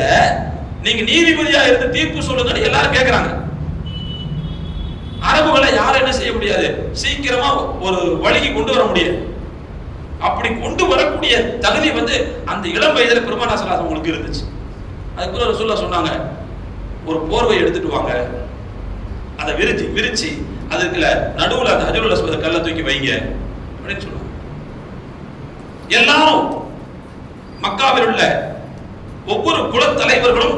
நீங்க நீதிபதியா இருந்து தீர்ப்பு சொல்லுங்கன்னு எல்லாரும் கேட்கிறாங்க. அரபுகளை யாரும் என்ன செய்ய முடியாது, சீக்கிரமா ஒரு வழிக்கு கொண்டு வர முடியாது. அப்படி கொண்டு வரக்கூடிய தகுதி வந்து அந்த இளம் வயதுல பெருமானார் ஸல்லல்லாஹு அலைஹி வஸல்லம் உங்களுக்கு இருந்துச்சு. அதுக்குள்ள ரசூலுல்லாஹ் சொன்னாங்க, ஒரு போர்வை எடுத்துட்டு வாங்க, அதை விரிச்சு அதுக்குள்ள நடுவுல அந்த ஹஜருல் அஸ்வத் கல்லை தூக்கி வைங்க அப்படின்னு சொன்னாங்க. எல்லாரும் மக்காவில் உள்ள ஒவ்வொரு குல தலைவர்களும்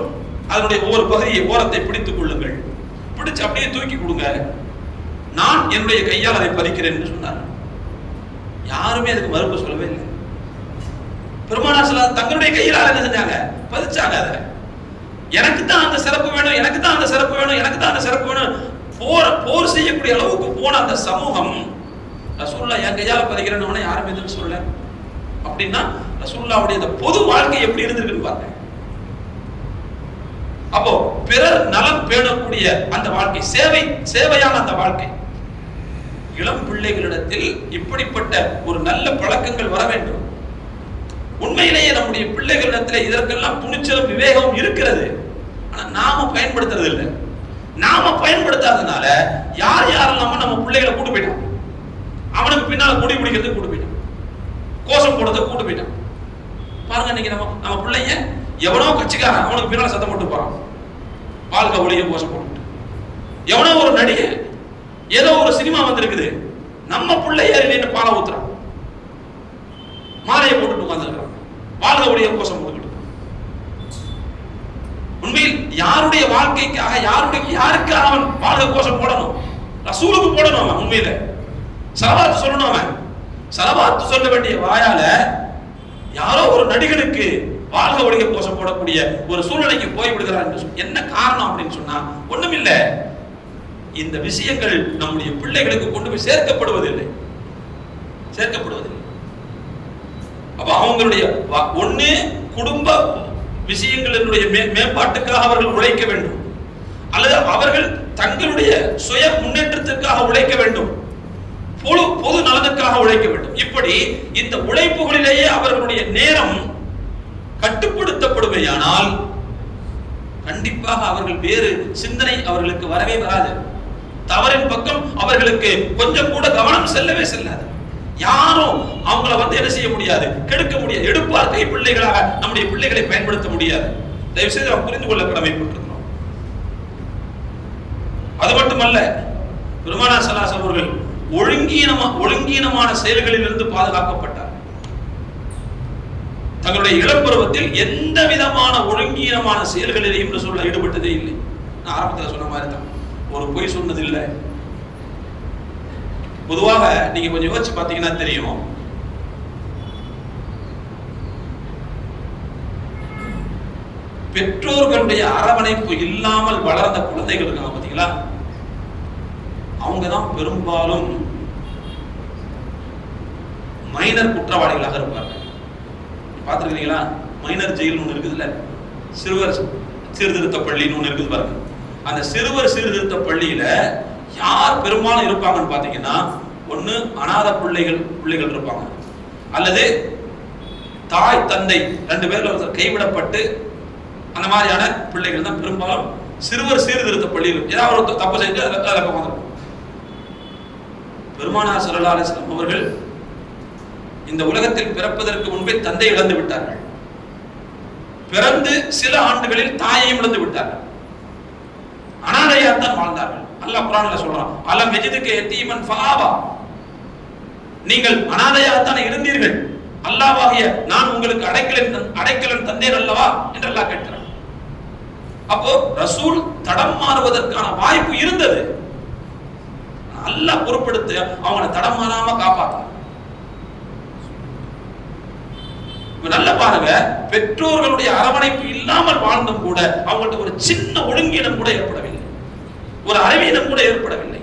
அதனுடைய ஒவ்வொரு பகுதியை ஓரத்தை பிடித்துக் கொள்ளுங்கள், பிடிச்சு அப்படியே தூக்கி கொடுங்க, நான் என்னுடைய கையால் அதை பதிக்கிறேன் என்று சொன்னார். யாருமே அதுக்கு மறுப்பு சொல்லவே இல்லை. பெருமானார் ஸல்லல்லாஹு தங்களுடைய கையால் என்ன செஞ்சாங்க, பதிச்சாங்க. அதை எனக்கு தான் அந்த சிறப்பு வேணும், எனக்கு தான் அந்த சிறப்பு வேணும், எனக்கு தான் அந்த சிறப்பு வேணும், போர் செய்யக்கூடிய அளவுக்கு போன அந்த சமூகம் ரசூலுல்லாஹ் என் கையால பதிக்கிறேன்னு யாரும் எதுவும் சொல்லல. அப்படின்னா ரசூலுல்லாஹ்வுடைய அந்த பொது வாழ்க்கை எப்படி இருந்திருக்குன்னு பாருங்க. அப்போ பிறர் நலம் பேணக்கூடிய அந்த வாழ்க்கை, சேவையான அந்த வாழ்க்கை. இளம் பிள்ளைகளிடத்தில் இப்படிப்பட்ட ஒரு நல்ல பழக்கங்கள் வர வேண்டும். உண்மையிலேயே நம்முடைய பிள்ளைகளிடத்தில் இதற்கெல்லாம் துணிச்சலும் விவேகமும் இருக்கிறது. ஆனா நாம பயன்படுத்துறது இல்லை. நாம பயன்படுத்தாதனால யார் யாரெல்லாம நம்ம பிள்ளைகளை கூட்டு போயிட்டான், அவனுக்கு பின்னால குடி பிடிக்கிறது கூட்டு போயிட்டான், கோஷம் போடுறது கூட்டு போயிட்டான். பாருங்க, இன்னைக்கு நம்ம பிள்ளைங்க எவனோ கட்சிக்காரன் அவனுக்கு பின்னால சத்தம் போட்டு போறான். வாழ்க்கை ஒளிய கோஷம் போட்டு. எவனோ ஒரு நடிகை ஏதோ ஒரு சினிமா வந்திருக்குது, நம்ம பிள்ளை ஏறி நின்று பாலை ஊத்துறான், மாலையை போட்டுட்டு உட்கார்ந்துருக்கிறான், வாழ்க்கை ஒளிய கோஷம் போட்டுக்கிட்டு. உண்மையில் யாருடைய வாழ்க்கைக்காக யாருக்காக அவன் வாழ்க்கை கோஷம் போடணும்? ரசூலுக்கு போடணும். அவன் உண்மையில சலவாத்து சொல்லணும். அவன் சலவாத்து சொல்ல வேண்டிய வாயால யாரோ ஒரு நடிகனுக்கு வாழ்க ஒழிக கோஷம் போடக்கூடிய ஒரு சூழ்நிலைக்கு போய் விடுகிறார் என்று என்ன காரணம் அப்படின்னு சொன்னா ஒண்ணுமில்ல, இந்த விஷயங்கள் நம்முடைய பிள்ளைகளுக்கு கொண்டு போய் சேர்க்கப்படுவதில்லை. அப்ப அவங்களுடைய ஒண்ணு குடும்ப விஷயங்களினுடைய மேம்பாட்டுக்காக அவர்கள் உழைக்க வேண்டும், அல்லது அவர்கள் தங்களுடைய சுய முன்னேற்றத்திற்காக உழைக்க வேண்டும், பொது நலனுக்காக உழைக்க வேண்டும். இப்படி இந்த உழைப்புகளிலேயே அவர்களுடைய நேரம் கட்டுப்படுத்தப்படுமையானால் கண்டிப்பாக அவர்கள் வேறு சிந்தனை அவர்களுக்கு வரவே வராது. தவறின் பக்கம் அவர்களுக்கு கொஞ்சம் கூட கவனம் செல்லவே செல்லாது. யாரும் அவங்கள என்ன செய்ய முடியாது, கெடுக்க முடியாது. எடுப்பார் கை பிள்ளைகளாக நம்முடைய பிள்ளைகளை பயன்படுத்த முடியாது. தயவு செய்து நாம் புரிந்து கொள்ள கடமைப்பட்டிருக்கிறோம். அது மட்டுமல்ல, பெருமானார் ஸல்லல்லாஹு அலைஹி அவர்கள் ஒழுங்கீனமான செயல்களிலிருந்து பாதுகாக்கப்பட்டார். தங்களுடைய இளம்பருவத்தில் எந்த விதமான ஒழுங்கீனமான செயல்களிலையும் சொல்ல ஈடுபட்டதே இல்லை. நான் ஆரம்பத்தில் சொன்ன மாதிரி தான், ஒரு பொய் சொன்னது இல்லை. பொதுவாக நீங்க கொஞ்சம் யோசிச்சு பார்த்தீங்கன்னா தெரியும், பெற்றோர்களுடைய அரவணைப்பு இல்லாமல் வளர்ந்த குழந்தைகள் இருக்காங்க பார்த்தீங்களா, அவங்கதான் பெரும்பாலும் மைனர் குற்றவாளிகளாக இருப்பார்கள். பார்த்துருக்கீங்களா? மைனர் ஜெயில் ஒன்று இருக்குதுல்ல, சிறுவர் சீர்திருத்த பள்ளின்னு ஒன்று இருக்குது பாருங்க. அந்த சிறுவர் சீர்திருத்த பள்ளியில யார் பெரும்பாலும் இருப்பாங்கன்னு பார்த்தீங்கன்னா, ஒன்று அநாத பிள்ளைகள் இருப்பாங்க, அல்லது தாய் தந்தை 2 பேர்ல கைவிடப்பட்டு அந்த மாதிரியான பிள்ளைகள் தான் பெரும்பாலும் சிறுவர் சீர்திருத்த பள்ளியில் ஏதாவது ஒரு தப்பு செஞ்சு அதில் வந்துடும். பெருமானார் ஸல்லல்லாஹு அலைஹி வஸல்லம் அவர்கள் இந்த உலகத்தில் பிறப்பதற்கு முன்பே தந்தை இழந்து விட்டார்கள். பிறந்து சில ஆண்டுகளில் தாயையும் இழந்து விட்டார்கள். அனாதையாத்தான் வாழ்ந்தார்கள். அல்லாஹ் குர்ஆன்ல சொல்றான், அலம் யஜிதுக யதீமன் ஃபஆவா, நீங்கள் அனாதையாத்தான் இருந்தீர்கள், அல்லாஹ்வாகிய நான் உங்களுக்கு அடைக்கலம் தந்தேன் அல்லவா என்று அல்லாஹ் கேட்கிறான். அப்போ ரசூல் தடம் மாறுவதற்கான வாய்ப்பு இருந்தது. அல்லாஹ் பொறுப்படுத்தி அவங்களை தடம் மாறாம காப்பாற்றான். நல்ல பாருங்க, பெற்றோர்களுடைய அரவணைப்பு இல்லாமல் வாழ்ந்தும் கூட அவங்கள்ட்ட ஒரு சின்ன ஒழுங்கீனம் கூட ஏற்படவில்லை, ஒரு அறிவீனம் கூட ஏற்படவில்லை.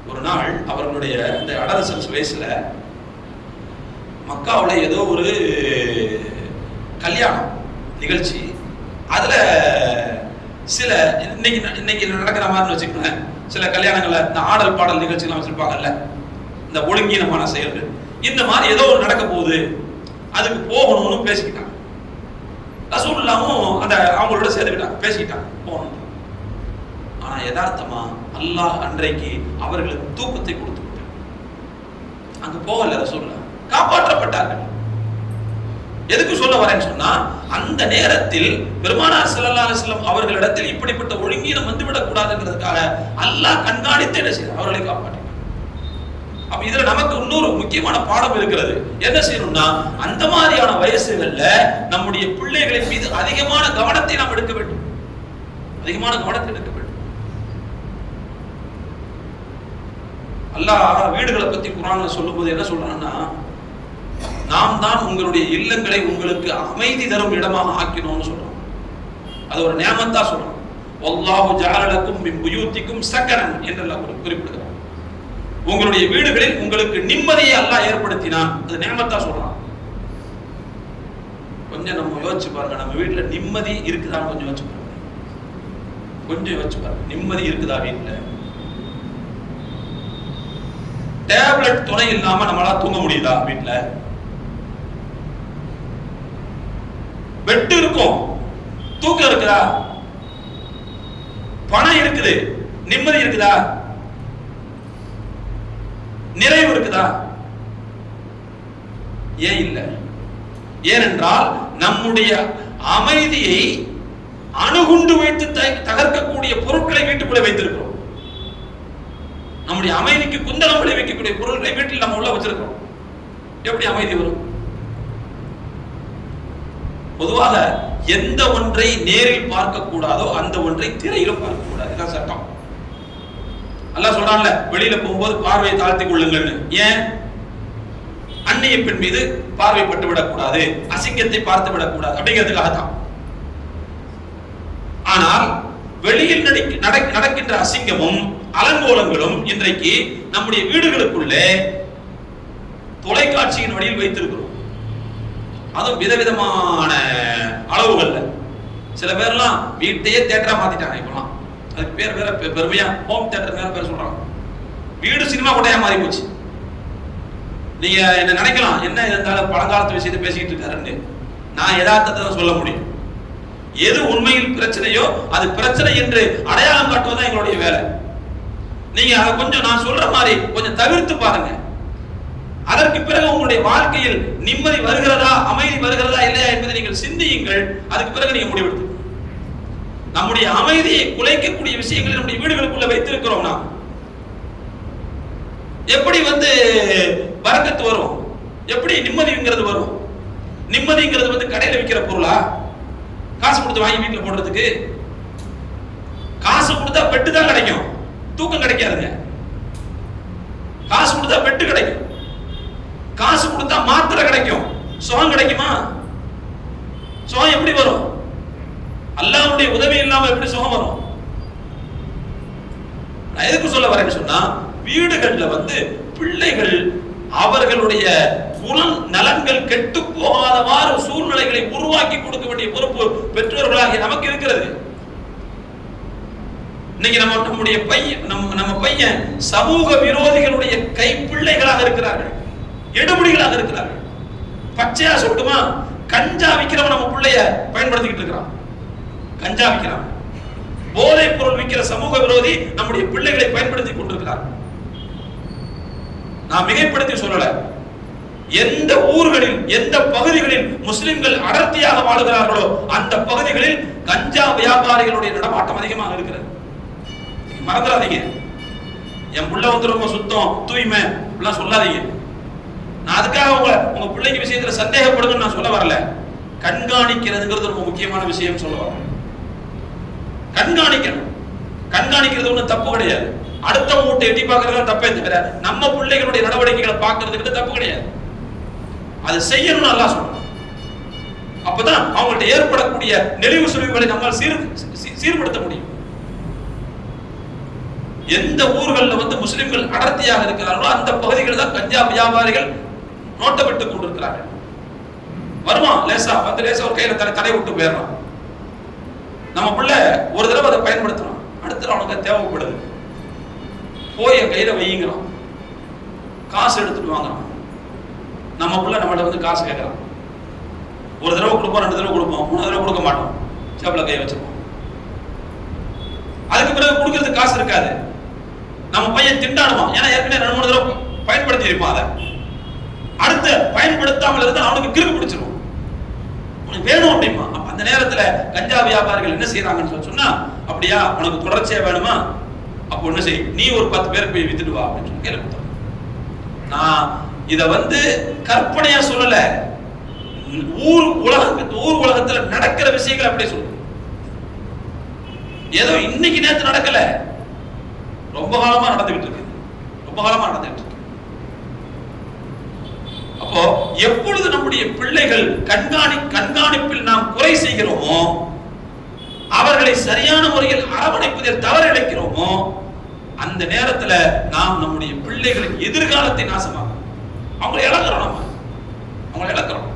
ஒரு நாள் அவர்களுடைய இந்த அடலசன்ஸ் வயசுல மக்காவுல ஏதோ ஒரு கல்யாணம் நிகழ்ச்சி, அதுல சில இன்னைக்கு நடக்கிற மாதிரி வச்சுக்கோங்க, சில கல்யாணங்கள்ல இந்த ஆடல் பாடல் நிகழ்ச்சிகள் வச்சிருப்பாங்கல்ல, இந்த ஒழுங்கீனமான செயல்கள், இந்த மாதிரி ஏதோ ஒரு நடக்க போகுது, அதுக்கு போகணும்னு பேசிக்கிட்டாங்க. ரசூலுல்லாஹும் அந்த அவங்களோட சேர்ந்துக்கிட்டாங்க, பேசிக்கிட்டாங்க போகணும். ஆனா யதார்த்தமா அல்லாஹ் அன்றைக்கு அவர்களுக்கு தூக்கத்தை கொடுத்து விட்டார். அங்க போகல ரசூலுல்லாஹ், காப்பாற்றப்பட்டார்கள். எதுக்கு சொல்ல வரேன்னு சொன்னா, அந்த நேரத்தில் பெருமானார் ஸல்லல்லாஹு அலைஹி வஸல்லம் அவர்களிடத்தில் இப்படிப்பட்ட ஒழுங்கீனம் வந்துவிடக் கூடாதுங்கிறதுக்காக அல்லாஹ் கண்காணித்து என்ன செய்தார், அவர்களை காப்பாற்றினார். அப்ப இதுல நமக்கு இன்னொரு முக்கியமான பாடம் இருக்கிறது. என்ன செய்யணும்னா, அந்த மாதிரியான வயசுகள்ல நம்முடைய பிள்ளைகளின் மீது அதிகமான கவனத்தை நாம் எடுக்க வேண்டும். அல்லாஹ் வீடுகளை பத்தி குர்ஆன்ல சொல்லும்போது என்ன சொல்றான்னா, நாம் தான் உங்களுடைய இல்லங்களை உங்களுக்கு அமைதி தரும் இடமாக ஆக்கினோம்னு சொல்றோம். அது ஒரு நியமத்தா சொல்றோம். வல்லாஹு ஜஅல லக்கும் மின் புயூத்திக்கும் சகனன் என்று அல்லாஹ் குறிப்பிடுகிறார். உங்களுடைய வீடுகளில் உங்களுக்கு நிம்மதியை அல்லாஹ் ஏற்படுத்தினான், அது நியமத்தா சொல்றான். கொஞ்சம் நம்ம யோசிச்சு பாருங்க, நம்ம வீட்டுல நிம்மதி இருக்குதான்னு கொஞ்சம் யோசிச்சு பாருங்க. நிம்மதி இருக்குதா வீட்டுல? டேப்லெட் துணை இல்லாம நம்மளால தூங்க முடியுதா வீட்டுல? பெட் இருக்கும், தூக்கம் இருக்குதா? பணம் இருக்குது, நிம்மதி இருக்குதா? நிறைவு இருக்குதா? ஏன் இல்லை? ஏனென்றால் நம்முடைய அமைதியை அணுகுண்டு வைத்து தகர்க்கக்கூடிய பொருட்களை வீட்டுக்குள்ளே வைத்திருக்கிறோம். நம்முடைய அமைதிக்கு குந்தகம் விளைவிக்கக்கூடிய பொருட்களை வீட்டில் நம்ம உள்ள வச்சிருக்கிறோம். எப்படி அமைதி வரும்? பொதுவாக எந்த ஒன்றை நேரில் பார்க்க கூடாதோ அந்த ஒன்றை திரையிலும் பார்க்க கூடாது. இதுதான் சட்டம். அல்லாஹ் சொல்றான்ல, வெளியில போகும்போது பார்வையை தாழ்த்திக் கொள்ளுங்கள். ஏன்? அந்நிய பெண் மீது பார்வைப்பட்டு விடக்கூடாது, அசிங்கத்தை பார்த்து விடக்கூடாது அப்படிங்கிறதுக்காக தான். ஆனால் வெளியில் நடக்கின்ற அசிங்கமும் அலங்கோலங்களும் இன்றைக்கு நம்முடைய வீடுகளுக்குள்ளே தொலைக்காட்சியின் வழியில் வைத்திருக்கிறோம். அதுவும் விதவிதமான அளவுகள்ல. சில பேர்லாம் வீட்டையே தியேட்டரா மாத்திட்டாங்க. இப்பெல்லாம் அதுக்கு பேர் வேற பெருமையா ஹோம் தியேட்டர் வேற பேர் சொல்றாங்க. வீடு சினிமா கொட்டையா மாறி போச்சு. நீங்க என்ன நினைக்கலாம், என்ன இருந்தாலும் பழங்காலத்து விஷயத்தை பேசிக்கிட்டு இருக்காருன்னு. நான் யதார்த்தத்தை தான் சொல்ல முடியும். எது உண்மையில் பிரச்சனையோ அது பிரச்சனை என்று அடையாளம் காட்டுவதுதான் எங்களுடைய வேலை. நீங்க அதை கொஞ்சம் நான் சொல்ற மாதிரி கொஞ்சம் தவிர்த்து பாருங்க. அதற்கு பிறகு உங்களுடைய வாழ்க்கையில் நிம்மதி வருகிறதா, அமைதி வருகிறதா இல்லையா என்பதை நீங்கள் சிந்தியுங்கள். அதுக்கு பிறகு நீங்க முடிவெடுத்து. நம்முடைய அமைதியை குலைக்கக்கூடிய விஷயங்களை நம்முடைய வீடுகளுக்குள்ள வைத்திருக்கிறோம். நாம் எப்படி பரக்கத்து வரும்? எப்படி நிம்மதிங்கிறது வரும்? நிம்மதிங்கிறது கடையில் விற்கிற பொருளா? காசு கொடுத்து வாங்கி வீட்டில் போடுறதுக்கு? காசு கொடுத்தா பெட்டு தான் கிடைக்கும், தூக்கம் கிடைக்காதுங்க. காசு கொடுத்தா பெட்டு கிடைக்கும், காசு கொடுத்தா மாத்திரை கிடைக்கும், சுகம் கிடைக்குமா? சுகம் எப்படி வரும்? அல்லாஹ்வுடைய உதவி இல்லாம எப்படி சுகம் வரும்? நான் எதுக்கு சொல்ல வரேன்னு சொன்னா, வீடுகள்ல பிள்ளைகள் அவர்களுடைய குணம் நலன்கள் கெட்டு போகாதவாறு சூழ்நிலைகளை உருவாக்கி கொடுக்க வேண்டிய பொறுப்பு பெற்றோர்களாகிய நமக்கு இருக்கிறது. இன்னைக்கு நம்முடைய பையன் சமூக விரோதிகளுடைய கைப்பிள்ளைகளாக இருக்கிறார்கள், எடுபடிகளாக இருக்கிறார்கள். பச்சையா சொல்லட்டுமா, கஞ்சா விக்கிறவன் நம்ம பிள்ளைய பயன்படுத்திக்கிட்டு இருக்கிறான். கஞ்சா விக்கிறான், போதைப் பொருள் விற்கிற சமூக விரோதி நம்முடைய பிள்ளைகளை பயன்படுத்தி கொண்டிருக்கிறார். நான் மிகைப்படுத்தி சொல்லல. எந்த ஊர்களில் எந்த பகுதிகளில் முஸ்லிம்கள் அடர்த்தியாக வாழுகிறார்களோ அந்த பகுதிகளில் கஞ்சா வியாபாரிகளுடைய நடமாட்டம் அதிகமாக இருக்கிறது. மறந்துடாதீங்க. என் புள்ள ரொம்ப சுத்தம் தூய்மை அப்படிலாம் சொல்லாதீங்க. நான் அதுக்காக உங்க பிள்ளைக்கு விஷயத்துல சந்தேகப்படுங்கன்னு நான் சொல்ல வரல. கண்காணிக்கிறதுங்கிறது ரொம்ப முக்கியமான விஷயம் சொல்ல வரேன். கண்காணிக்கணும். கண்காணிக்கிறது ஒன்றும் தப்பு கிடையாது. அடுத்த வீட்டை எட்டி பார்க்கறது தப்பே தவிர நம்ம பிள்ளைகளுடைய நடவடிக்கைகளை பார்க்கறதுக்கு தப்பு கிடையாது. அது செய்யணும்னு அல்லாஹ் சொல்றான். அப்பதான் அவங்கள்ட்ட ஏற்படக்கூடிய நெளிவு சுழிவுகளை நம்மால் சீர்படுத்த முடியும். எந்த ஊர்களில் முஸ்லிம்கள் அடர்த்தியாக இருக்கிறார்களோ அந்த பகுதிகளில் தான் கஞ்சா வியாபாரிகள் நோட்டமிட்டுக் கொண்டிருக்கிறார்கள். வருவான் லேசா லேசா ஒரு கையில தடை விட்டு போயிடறான். நம்ம பிள்ளை ஒரு தடவை அதை பயன்படுத்தணும், அடுத்த அவனுக்கு தேவைப்படுது, போய் என் கையில வையுங்கிறான். காசு எடுத்துட்டு வாங்குறான். நம்ம பிள்ளை நம்மகிட்ட காசு கேட்கறான். ஒரு தடவை கொடுப்போம், 2 தடவை கொடுப்போம், 3 தடவை கொடுக்க மாட்டோம், சேப்பல கையை வச்சிருப்போம். அதுக்கு பிறகு கொடுக்கறதுக்கு காசு இருக்காது. நம்ம பையன் திண்டாடுவான், ஏன்னா ஏற்கனவே 2-3 தடவை பயன்படுத்தி இருப்பான். அதை அடுத்த பயன்படுத்தாமல் இருந்தால் அவனுக்கு கிறுக்கு பிடிச்சிருவோம். உனக்கு வேணும் அப்படிமா. அப்ப அந்த நேரத்துல கஞ்சா வியாபாரிகள் என்ன செய்யறாங்கன்னு சொன்னா, அப்படியா உனக்கு தொடர்ச்சியா வேணுமா, அப்போ என்ன செய், நீ ஒரு 10 பேருக்கு போய் வித்துட்டு வா அப்படின்னு சொல்லி கேள்விப்பட்டோம். நான் இத கற்பனையா சொல்லல. ஊர் உலகத்துல நடக்கிற விஷயங்கள் அப்படியே சொல்லு. ஏதோ இன்னைக்கு நேத்து நடக்கல, ரொம்ப காலமா நடந்துகிட்டு இருக்கு. ரொம்ப காலமா நடந்துகிட்டு இருக்கு. அப்போ எப்பொழுது நம்முடைய பிள்ளைகள் கண்காணிப்பில் நாம் குறை செய்கிறோமோ, அவர்களை சரியான முறையில் அரவணைப்பதில் தவறு இழைக்கிறோமோ, அந்த நேரத்துல நாம் நம்முடைய பிள்ளைகளின் எதிர்காலத்தை நாசமாகும். அவங்களை இழக்கிறோம். அவங்களை இழக்கிறோம்.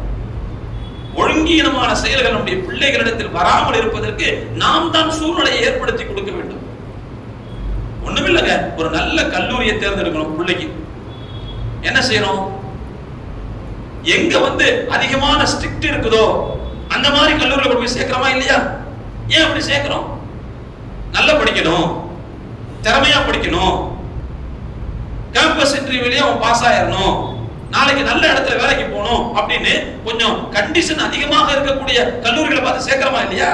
ஒழுங்கீனமான செயல்கள் நம்முடைய பிள்ளைகளிடத்தில் வராமல் இருப்பதற்கு நாம் தான் சூழ்நிலையை ஏற்படுத்தி கொடுக்க வேண்டும். ஒண்ணுமில்லைங்க, ஒரு நல்ல கல்லூரியை தேர்ந்தெடுக்கணும். பிள்ளைக்கு என்ன செய்யணும்? எங்க அதிகமான ஸ்ட்ரிக்ட் இருக்குதோ அந்த மாதிரி கல்லூரியில் போய் சேர்க்கிறோமா இல்லையா? ஏன் அப்படி சேர்க்கிறோம்? நல்லா படிக்கணும், திறமையா படிக்கணும், கேம்பஸ் இன்டர்வியூலயே அவன் பாஸ் ஆயிரணும், நாளைக்கு நல்ல இடத்துல வேலைக்கு போகணும் அப்படின்னு கொஞ்சம் கண்டிஷன் அதிகமாக இருக்கக்கூடிய கல்லூரிகளை பார்த்து சேர்க்கிறோமா இல்லையா?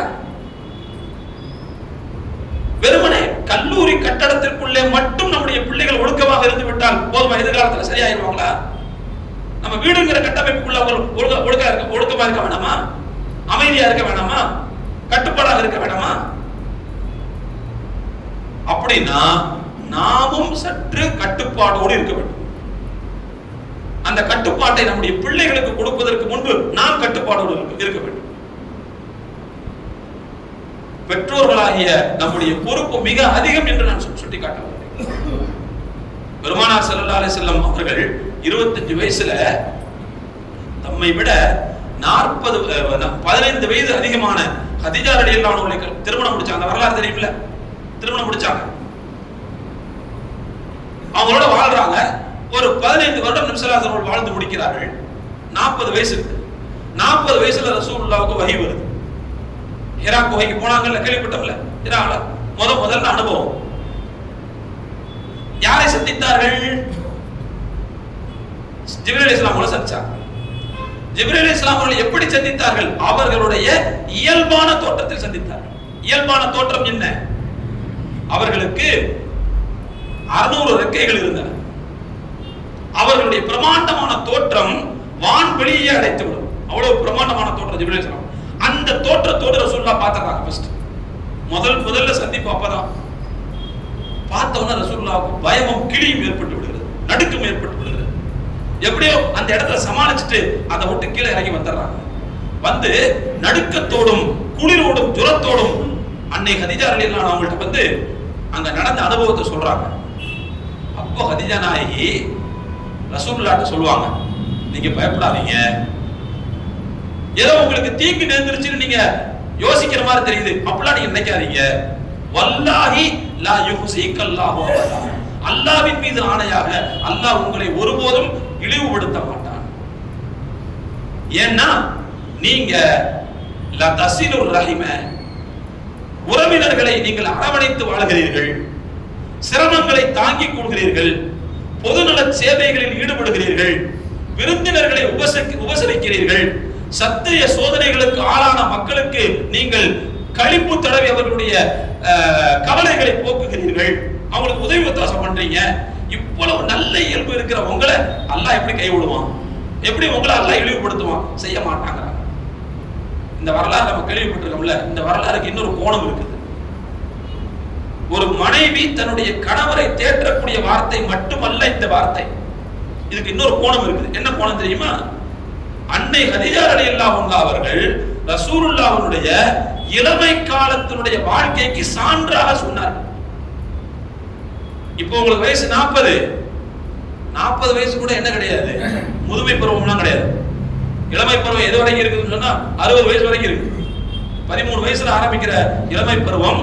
வெறுமனே கல்லூரி கட்டடத்திற்குள்ளே மட்டும் நம்முடைய பிள்ளைகள் ஒழுக்கமாக இருந்து விட்டால் போதுமா? எதிர்காலத்தில் சரியாயிருவாங்களா? நம்ம வீடுங்கிற கட்டமைப்புக்குள்ள ஒழுக்கமா இருக்க வேணாமா? அமைதியா இருக்க வேணாமா? கட்டுப்பாடாக இருக்க வேணாமா? அப்படின்னா நாமும் சற்று கட்டுப்பாடோடு இருக்க வேண்டும். அந்த கட்டுப்பாட்டை நம்முடைய பிள்ளைகளுக்கு கொடுப்பதற்கு முன்பு நாம் கட்டுப்பாடோடு இருக்க வேண்டும். பெற்றோர்களாகிய நம்முடைய பொறுப்பு மிக அதிகம் என்று நான் சுட்டிக்காட்ட. பெருமானார் ஸல்லல்லாஹு அலைஹி வஸல்லம் அவர்கள் 25 வயசுல தம்மை விட 15 வயது அதிகமான கதீஜா ரலியல்லாஹு அன்ஹா திருமணம் முடிச்சாங்க. அந்த வரலாறு தெரியுமில்ல? திருமணம் முடிச்சாங்க, அவங்களோட வாழ்றாங்க. ஒரு 15 வருடம் நபி ஸல்லல்லாஹு அலைஹி வஸல்லம் வாழ்ந்து முடிக்கிறார்கள். 40 வயசு. 40 வயசுல ரசூலுல்லாஹ்வுக்கு வஹி வருது. ஹிரா குகைக்கு போனாங்கல்ல, கேள்விப்பட்டோம்ல? ஹிரால முதல்ல அனுபவம். யாரை சந்தித்தார்கள்? ஜிப்ரீல் அலைஹிஸ்ஸலாம் அவங்களை சந்திச்சாங்க. ஜிப்ரீல் அலைஹிஸ்ஸலாம் அவர்களை எப்படி சந்தித்தார்கள்? அவர்களுடைய இயல்பான தோற்றத்தில் சந்தித்தார்கள். இயல்பான தோற்றம் என்ன? அவர்களுக்கு 600 ரெக்கைகள் இருந்தன. அவர்களுடைய பிரமாண்டமான தோற்றம் வான்வெளியே அடைத்துவிடும். அவ்வளவு பிரமாண்டமான தோற்றம் ஜிப்ரீல் அலைஹிஸ்ஸலாம். அந்த தோற்றத்தோடு ரசூலுல்லாஹ் பார்த்தாங்க. ஃபர்ஸ்ட் முதல்ல சந்திப்பு அப்பதான். பார்த்தவன ரசூலுல்லாஹ்வுக்கு பயமும் கிளியும் ஏற்பட்டு விடுகிறது, நடுக்கம் ஏற்பட்டு விடுகிறது. எப்படியோ அந்த இடத்துல சமாளிச்சுட்டு அதை விட்டு கீழே இறங்கி வந்துடுறாங்க. வந்து நடுக்கத்தோடும் குளிரோடும் ஜுரத்தோடும் அன்னை கதீஜா ரலியல்லாஹு அன்ஹா அவங்கள்ட்ட வந்து அங்க நடந்த அனுபவத்தை சொல்றாங்க. அப்போ கதீஜா நாயகி ரசூலுல்லாஹ்ட்ட சொல்லுவாங்க, நீங்க பயப்படாதீங்க, ஏதோ உங்களுக்கு தீங்கு நேர்ந்துருச்சுன்னு நீங்க யோசிக்கிற மாதிரி தெரியுது, அப்படிலாம் நீங்க நினைக்காதீங்க. வல்லாஹி லா யுஹ்ஸிகல்லாஹு அபதா, அல்லாஹ்வின் மீது ஆணையாக அல்லாஹ் உங்களை ஒருபோதும் இழிவுபடுத்த மாட்டான். ஏன்னா நீங்க லா தஸிலுர் ரஹிம, உறவினர்களை நீங்கள் அரவணைத்து வாழ்கிறீர்கள், சிரமங்களை தாங்கிக் கொள்கிறீர்கள், பொதுநல சேவைகளில் ஈடுபடுகிறீர்கள், விருந்தினர்களை உபசரிக்கிறீர்கள், சத்திய சோதனைகளுக்கு ஆளான மக்களுக்கு நீங்கள் களிப்பு தடவி அவர்களுடைய கவலைகளை போக்குகிறீர்கள், அவங்களுக்கு உதவி ஒத்தாசம் பண்றீங்க. இவ்வளவு நல்ல இயல்பு இருக்கிற உங்களை அல்லாஹ் எப்படி கைவிடுவான்? எப்படி உங்களை அல்லாஹ் இழிவுபடுத்துவான்? செய்ய மாட்டாங்க. இந்த வரலாறு நம்ம கேள்விப்பட்டிருக்கோம்ல, இந்த வரலாறுக்கு இன்னொரு கோணம் இருக்குது. ஒரு மனைவி தன்னுடைய கணவரை தேற்றக்கூடிய வார்த்தை மட்டுமல்ல இந்த வார்த்தை, இதுக்கு இன்னொரு கோணம் இருக்குது. என்ன கோணம் தெரியுமா? அன்னை கதீஜா ரலியல்லாஹு அன்ஹா அவர்கள் ரசூலுல்லாஹ்வுடைய இளமை காலத்தினுடைய வாழ்க்கைக்கு சான்றாக சொன்னார். இப்போ உங்களுக்கு வயசு 40 வயசு கூட என்ன கிடையாது, முதுமை பருவம்லாம் கிடையாது. இளமை பருவம் எது வரைக்கும் இருக்குதுன்னு சொன்னா 60 வயசு வரைக்கும் இருக்கு. 13 வயசுல ஆரம்பிக்கிற இளமை பருவம்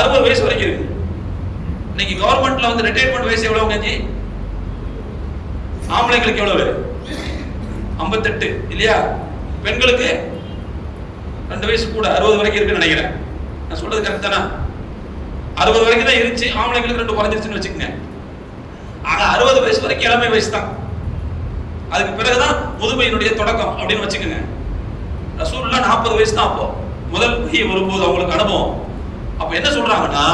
60 வயசு வரைக்கும் இருக்கு. இன்னைக்கு கவர்மெண்ட்ல வந்து ரிட்டையர்மெண்ட் வயசு எவ்வளவு ஜி? ஆம்பளைங்களுக்கு எவ்வளவு? 58 இல்லையா? பெண்களுக்கு 2 வயசு கூட 60 வரைக்கும் இருக்குன்னு நினைக்கிறேன். நான் சொல்றது கரெக்ட் தானா? 60 வரைக்கும் தான் இருந்துச்சு, ஆம்பளைங்களுக்கு 2 குறைஞ்சிருச்சுன்னு வச்சுக்கோங்க. ஆனா 60 வயசு வரைக்கும் இளமை வயசு தான், அதுக்கு பிறகுதான் முதுமையினுடைய தொடக்கம் அப்படின்னு வச்சுக்கோங்க. ரசூலுல்லாஹ் 40 வயசு தான் அப்போ முதல் வஹி வரும்போது அவங்களுக்கு அனுபவம். அப்ப என்ன சொல்றாங்கன்னா,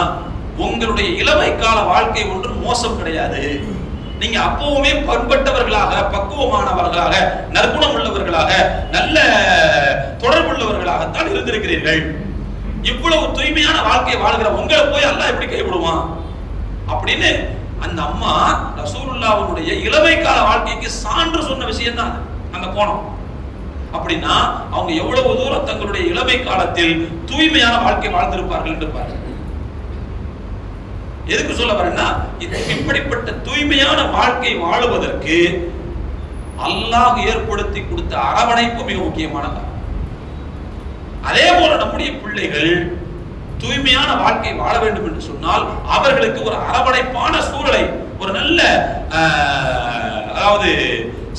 உங்களுடைய இளமை கால வாழ்க்கை ஒன்றும் மோசம் கிடையாது, நீங்க அப்பவுமே பண்பட்டவர்களாக, பக்குவமானவர்களாக, நற்குணம் உள்ளவர்களாக, நல்ல தொடர்புள்ளவர்களாகத்தான் இருந்திருக்கிறீர்கள். இவ்வளவு தூய்மையான வாழ்க்கை வாழ்கிற உங்களை போய் அல்லாஹ் எப்படி கைவிடுவான் அப்படின்னு அந்த அம்மா ரசூலுல்லாஹ்வுடைய இளமை கால வாழ்க்கைக்கு சான்று சொன்ன விஷயம் தான் அந்த கோணம். அப்படின்னா அவங்க எவ்வளவு தூரம் தங்களுடைய இளமை காலத்தில் தூய்மையான வாழ்க்கை வாழ்ந்திருப்பார்கள் என்று பாருங்கள். எதுக்கு சொல்ல வரேன்னா, இப்படிப்பட்ட தூய்மையான வாழ்க்கை வாழுவதற்கு அல்லாஹ் ஏற்படுத்தி கொடுத்த அரவணைப்பு மிக முக்கியமானது. அதே போல நம்முடைய பிள்ளைகள் தூய்மையான வாழ்க்கை வாழ வேண்டும் என்று சொன்னால் அவர்களுக்கு ஒரு அரவணைப்பான சூழலை, ஒரு நல்ல அதாவது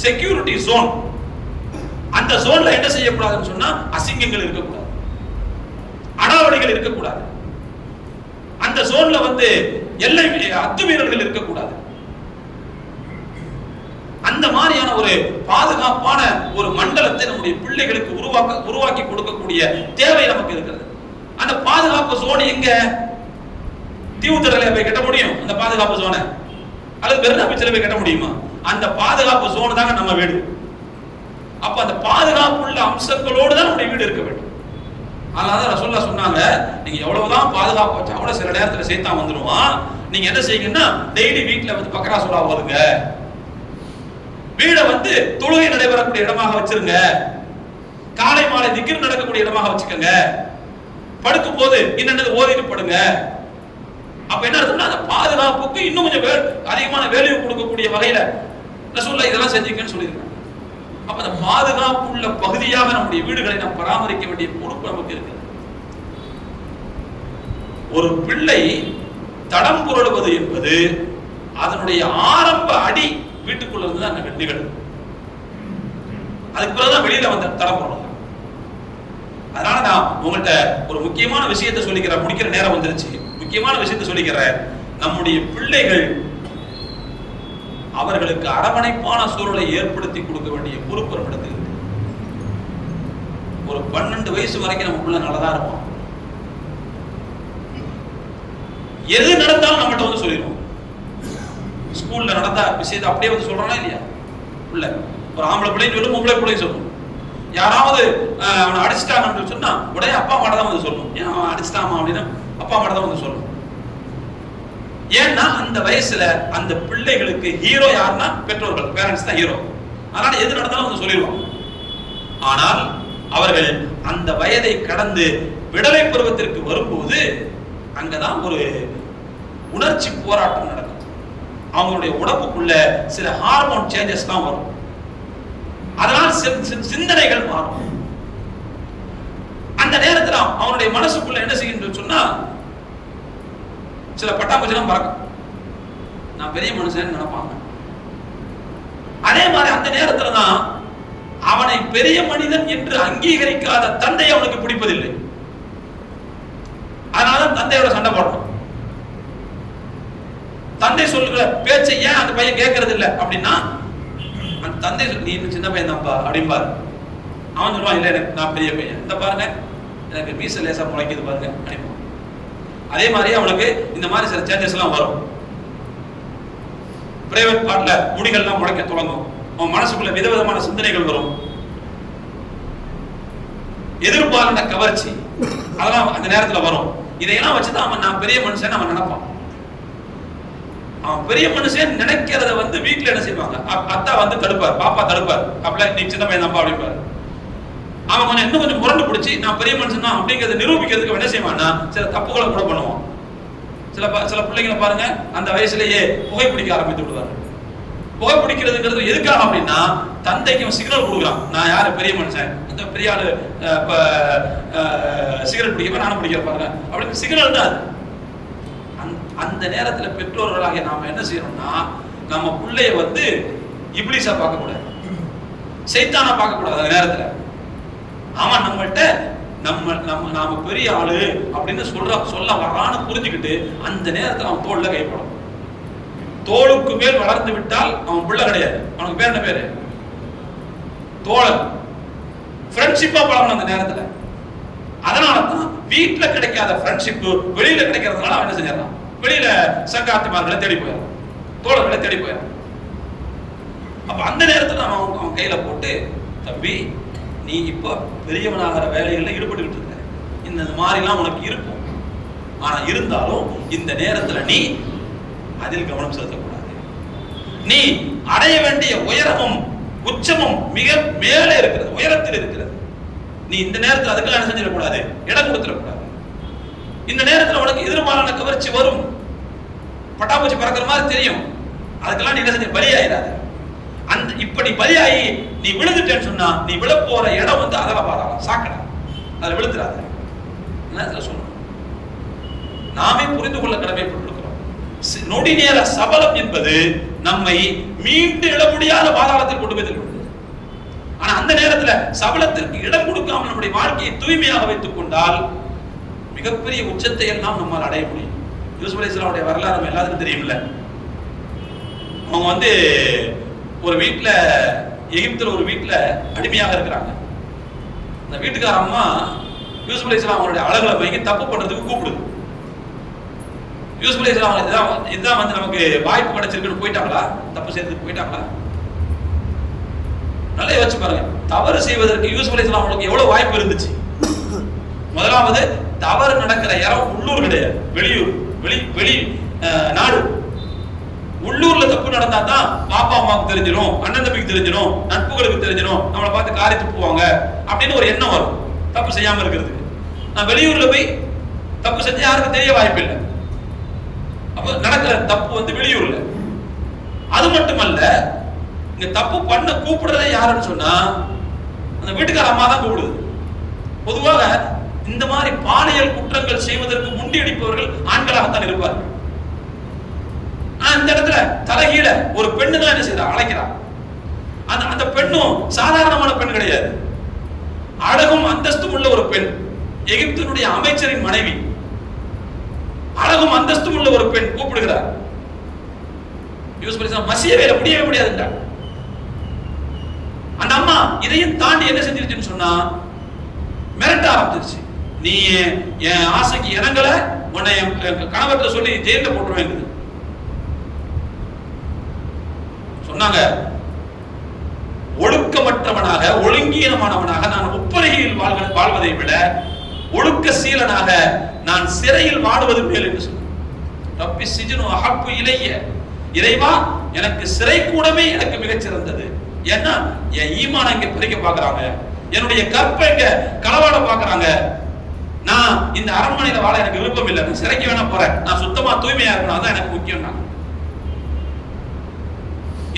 செக்யூரிட்டி ஜோன், அந்த ஜோன்ல என்ன செய்யக்கூடாதுன்னு சொன்னா அசிங்கங்கள் இருக்கக்கூடாது, அடாவடிகள் இருக்கக்கூடாது, அந்த ஜோன்ல வந்து எல்லை அத்துமீறல்கள் இருக்கக்கூடாது. அந்த மாதிரியான ஒரு பாதுகாப்பான ஒரு மண்டலத்தை நம்முடைய பிள்ளைகளுக்கு உருவாக்கி கொடுக்கக்கூடிய தேவை நமக்கு இருக்கிறது. அந்த பாதுகாப்பு ஜோன் எங்க? தீவுத்தடலை போய் கட்ட முடியும் அந்த பாதுகாப்பு ஜோனை? அல்லது மெரினா பீச்சில் போய் கட்ட முடியுமா? அந்த பாதுகாப்பு ஜோன் தாங்க நம்ம வீடு. அப்ப அந்த பாதுகாப்பு உள்ள அம்சங்களோடு தான் நம்முடைய வீடு இருக்க வேண்டும். அதனால ரசூலுல்லாஹ் சொன்னாங்க, நீங்க எவ்வளவுதான் பாதுகாப்பு வச்சா கூட சில நேரத்துல சைத்தான் வந்துருவான். நீங்க என்ன செய்யுங்கன்னா டெய்லி வீட்டுல வந்து பக்ரா சூரா ஓதுங்க, வீடை வந்து தொழுகை நடைபெறக்கூடிய இடமாக வச்சிருங்க, காலை மாலை திக்ர் நடக்கக்கூடிய இடமாக வச்சுக்கோங்க, படுக்கும் போது என்னென்னது ஓதிட்டு படுங்க. அப்ப என்ன அர்த்தம்னா அந்த பாதுகாப்புக்கு இன்னும் கொஞ்சம் அதிகமான வேல்யூ கொடுக்கக்கூடிய வகையில ரசூலுல்லாஹ் இதெல்லாம் செஞ்சீங்கன்னு சொல்லியிருக்காங்க. அப்ப அந்த பாதுகாப்பு உள்ள பகுதியாக நம்முடைய வீடுகளை நாம் பராமரிக்க வேண்டிய பொறுப்பு நமக்கு இருக்கு. ஒரு பிள்ளை தடம் புரளுவது என்பது அதனுடைய ஆரம்ப அடி வீட்டுக்குள்ள இருந்து தான் நிகழும். அதுக்கு பிறகுதான் வெளியில வந்த தடம் புரளும். அதனால நான் உங்கள்கிட்ட ஒரு முக்கியமான விஷயத்தை சொல்லிக்கிறேன், முடிக்கிற நேரம் வந்துருச்சு. முக்கியமான விஷயத்தை சொல்லிக்கிறேன். நம்முடைய பிள்ளைகள் அவர்களுக்கு அரவணைப்பான சூழலை ஏற்படுத்தி கொடுக்க வேண்டிய பொறுப்பு நம்மிடத்தில் இருக்கு. ஒரு 12 வயசு வரைக்கும் நம்ம பிள்ளை நல்லதா இருப்போம். எது நடந்தாலும் நம்மகிட்ட வந்து சொல்லிடுவோம். ஸ்கூல்ல நடந்த விஷயத்தை அப்படியே வந்து சொல்றானா இல்லையா? உள்ள ஒரு ஆம்பளை பிள்ளைன்னு சொல்லும், பொம்பளை பிள்ளைன்னு சொல்லும். யாராவது அவனை அடிச்சிட்டாங்கன்னு சொன்னா உடனே அப்பா அம்மா தான் வந்து சொல்லணும். ஏன் அவன் அடிச்சிட்டாமா அப்படின்னா அப்பா அம்மா தான் வந்து சொல்லணும். ஏன்னா அந்த வயசுல அந்த பிள்ளைகளுக்கு ஹீரோ யாருன்னா பெற்றோர்கள், பேரண்ட்ஸ் தான் ஹீரோ. அதனால எது நடந்தாலும் வந்து சொல்லிடுவாங்க. ஆனால் அவர்கள் அந்த வயதை கடந்து விடலை பருவத்திற்கு வரும்போது அங்கதான் ஒரு உணர்ச்சி போராட்டம் நடக்கும். அவங்களுடைய உடம்புக்குள்ள சில ஹார்மோன் சேஞ்சஸ் தான் வரும். அதனால் சிந்தனைகள் மாறும். அந்த நேரத்தில் அவனுடைய மனசுக்குள்ள என்ன செய்யும் சொன்னா சில பட்டாம்பூச்சிலாம் பறக்கும். நான் பெரிய மனுஷன் நினைப்பாங்க. அதே மாதிரி அந்த நேரத்தில் தான் அவனை பெரிய மனிதன் என்று அங்கீகரிக்காத தந்தை அவனுக்கு பிடிப்பதில்லை. அதனால தந்தையோட சண்டை போடணும். தந்தை சொல்லுகிற பேச்சை ஏன் அந்த பையன் கேட்கறது இல்லை அப்படின்னா அந்த தந்தை நீ சின்ன பையன் தான்ப்பா அப்படின்பாரு. அவன் சொல்லுவான் இல்லை எனக்கு நான் பெரிய பையன், இந்த பாருங்க எனக்கு மீச லேசா முளைக்குது பாருங்க அப்படின்பான். அதே மாதிரி அவனுக்கு இந்த மாதிரி சில சேஞ்சஸ் எல்லாம் வரும். பிரைவேட் பார்ட்ல முடிகள்லாம் முளைக்க தொடங்கும். அவன் மனசுக்குள்ள விதவிதமான சிந்தனைகள் வரும். எதிர்பாராத கவர்ச்சி அதெல்லாம் அந்த நேரத்தில் வரும். இதையெல்லாம் வச்சுதான் அவன் நான் பெரிய மனுஷன் அவன் நினைப்பான். அவன் பெரிய மனுஷன் நினைக்கிறத வந்து வீட்டுல என்ன செய்வாங்க, அத்தா வந்து தடுப்பார், பாப்பா தடுப்பார். அப்பல நீ சின்ன பையன் தான்ப்பா அப்படிப்பாரு. அவன் கொஞ்சம் இன்னும் கொஞ்சம் முரண்டு பிடிச்சி நான் பெரிய மனுஷன் தான் அப்படிங்கிறத நிரூபிக்கிறதுக்கு என்ன செய்வான்னா சில தப்புகளை கூட பண்ணுவான். சில பிள்ளைங்களை பாருங்க அந்த வயசுலயே புகைப்பிடிக்க ஆரம்பித்து விடுவாங்க. புகைப்பிடிக்கிறதுங்கிறது எதுக்காக அப்படின்னா தந்தைக்கு சிக்னல் கொடுக்குறான், நான் யாரு பெரிய மனுஷன், இந்த பெரிய ஆளு சிகரெட் பிடிக்க நானும் பிடிக்கிற பாருங்க அப்படின்னு சிக்னல் தான் அது. அந்த நேரத்துல பெற்றோர்களாக நாம என்ன செய்யணும்னா நம்ம பிள்ளைய வந்து இப்லீஸா பார்க்க கூடாது, சைத்தானா பார்க்க கூடாது. அந்த நேரத்துல அவன் நம்மள்கிட்ட நாம பெரிய ஆளு அப்படின்னு சொல்ல வரான்னு புரிஞ்சுக்கிட்டு அந்த நேரத்தில் அவன் தோல்ல கைப்படும். தோளுக்கு மேல் வளர்ந்து விட்டால் அவன் பிள்ளை கிடையாது. அவனுக்கு பேர் என்ன பேரு? தோழன். ஃப்ரெண்ட்ஷிப்பா பழகணும் அந்த நேரத்துல. அதனாலதான் வீட்டுல கிடைக்காத ஃப்ரெண்ட்ஷிப் வெளியில கிடைக்கிறதுனால அவன் என்ன செஞ்சான், வெளியில சங்காத்திமார்களை தேடி போயிடும், தோழர்களை தேடி போயிடும். அப்ப அந்த நேரத்துல அவன் கையில போட்டு தம்பி நீ இப்ப பெரியவனாகிற வேலைகள்ல ஈடுபட்டுக்கிட்டு இருக்க, இந்த மாதிரிலாம் உனக்கு இருக்கும். ஆனா இருந்தாலும் இந்த நேரத்துல நீ அதில் கவனம் செலுத்தக்கூடாது. நீ அடைய வேண்டிய உயரமும் உச்சமும் மிக மேலே இருக்கிறது, உயரத்தில் இருக்கிறது. நீ இந்த நேரத்தில் அதுக்கெல்லாம் என்ன செஞ்சிடக்கூடாது, இடம் கொடுத்துடக்கூடாது. இந்த நேரத்தில் உனக்கு எதிர்மாறான கவர்ச்சி வரும், பட்டாம்பூச்சி பறக்கிற மாதிரி தெரியும். அதுக்கெல்லாம் நீ என்ன செஞ்ச பலியாயிடாது. அந்த இப்படி பலியாகி நீ விழுந்துட்டேன்னு சொன்னா நீ விழ போற இடம் வந்து அதல பாதாளம், சாக்கடை. அதில் விழுந்துடாத. சொல்லணும் நாமே புரிந்து கொள்ள கடமைப்பட்டிருக்கிறோம். நொடி நேர சபலம் என்பது நம்மை மீண்டு எழ முடியாத பாதாளத்தில் கொண்டு போய் தள்ளும். ஆனா அந்த நேரத்துல சபலத்திற்கு இடம் கொடுக்காமல் நம்முடைய வாழ்க்கையை தூய்மையாக வைத்துக் கொண்டால் மிகப்பெரிய உச்சத்தை எல்லாம் நம்மால் அடைய முடியும். யூசுப் அலைஹிஸ்ஸலாமுடைய வரலாறு நம்ம எல்லாத்துக்கும் தெரியும்ல. அவங்க வந்து ஒரு வீட்டுல, எகிப்துல ஒரு வீட்டுல அடிமையாக இருக்கிறாங்க. அந்த வீட்டுக்கார அம்மா யூசுப் அலைஹிஸ்ஸலாம் அவங்களுடைய அழகுல போய் தப்பு பண்றதுக்கு கூப்பிடுது. யூசுப் அலைஹிஸ்ஸலாம் இதுதான் வந்து நமக்கு வாய்ப்பு கிடைச்சிருக்குன்னு போயிட்டாங்களா? தப்பு செய்யறதுக்கு போயிட்டாங்களா? நல்லா யோசிச்சு பாருங்க. தவறு செய்வதற்கு யூசுப் அலைஹிஸ்ஸலாம் அவங்களுக்கு எவ்வளவு வாய்ப்பு இருந்துச்சு. முதலாவது, தவறு நடக்கிற இடம் உள்ளூர் கிடையாது, வெளியூர், வெளி நாடு. உள்ளூர்ல தப்பு நடந்தா தான் பாப்பா அம்மாவுக்கு தெரிஞ்சிடும், அண்ணன் தம்பிக்கு தெரிஞ்சிடும், நட்புகளுக்கு தெரிஞ்சிடும், நம்மளை பார்த்து காரி துப்புவாங்க அப்படின்னு ஒரு எண்ணம் வரும் தப்பு செய்யாம இருக்கிறதுக்கு. நான் வெளியூர்ல போய் தப்பு செஞ்சு யாருக்கும் தெரிய வாய்ப்பு இல்லை. அப்ப நடக்கிற தப்பு வந்து வெளியூர்ல. அது மட்டுமல்ல, இங்க தப்பு பண்ண கூப்பிடுறதே யாருன்னு சொன்னா அந்த வீட்டுக்கார அம்மா தான் கூப்பிடுது. பொதுவாக இந்த மாதிரி பாலியல் குற்றங்கள் செய்வதற்கு முண்டியடிப்பவர்கள் ஆண்களாகத்தான் இருப்பார்கள். அந்த இடத்துல தலைகீழ ஒரு பெண்ணு தான் என்ன செய்யறா, அழைக்கிறா. அந்த பெண்ணும் சாதாரணமான பெண் கிடையாது, அழகும் அந்தஸ்தும் உள்ள ஒரு பெண். எகிப்தினுடைய அமைச்சரின் மனைவி, அழகும் அந்தஸ்தும் உள்ள ஒரு பெண் கூப்பிடுகிறார். யூசுப் அலைஹிஸ்ஸலாம் மசியவே முடியவே முடியாதுங்க. அந்த அம்மா இதையும் தாண்டி என்ன செஞ்சிருச்சுன்னு சொன்னா மிரட்ட ஆரம்பிச்சிருச்சு. நீ என் ஆசைக்கு இணங்கல, உன்னை கணவர்கிட்ட சொல்லி ஜெயில போட்டுருவேன் சொன்னாங்க. ஒழுக்கமற்றவனாக ஒழுங்கீனமானவனாக நான் உப்பருகையில் வாழ்வதை விட ஒழுக்க சீலனாக நான் சிறையில் வாடுவது மேல் என்று சொன்னார். ரப்பி சிஜ்னு அஹப்பு இலைய, இறைவா எனக்கு சிறை கூடமே எனக்கு மிகச் சிறந்தது. ஏன்னா என் ஈமான இங்க பறிக்க பாக்குறாங்க, என்னுடைய கற்பை இங்க களவாட பாக்குறாங்க. நான் இந்த அரண்மனையில வாழ எனக்கு விருப்பம் இல்லை, நான் சிறைக்கு வேணா போறேன், நான் சுத்தமா தூய்மையா இருக்கணும், அதான் எனக்கு முக்கியம்.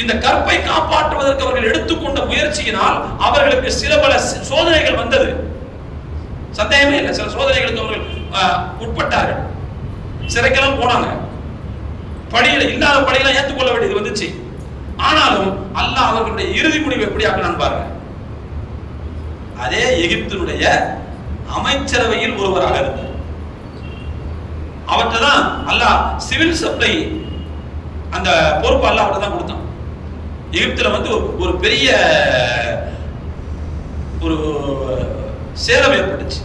இந்த கற்பை காப்பாற்றுவதற்கு அவர்கள் எடுத்துக்கொண்ட முயற்சியினால் அவர்களுக்கு சில பல சோதனைகள் வந்தது, சந்தேகமே இல்லை. சில சோதனைகளுக்கு அவர்கள் உட்பட்டார்கள், சிறைக்கெல்லாம் போனாங்க, படியில இல்லாத படியெல்லாம் ஏற்றுக்கொள்ள வேண்டியது வந்துச்சு. ஆனாலும் அல்லாஹ் அவர்களுடைய இறுதி முடிவு எப்படி ஆக்கணும் பாருங்க. அதே எகிப்தினுடைய அமைச்சரவையில் ஒருவராக இருந்தார். அவர்கிட்ட தான் அல்லாஹ் சிவில் சப்ளை அந்த பொறுப்பு அல்லாஹ் அவர்கிட்ட தான் கொடுத்தான். எகிப்துல வந்து ஒரு பெரிய ஒரு சேதம் ஏற்பட்டுச்சு.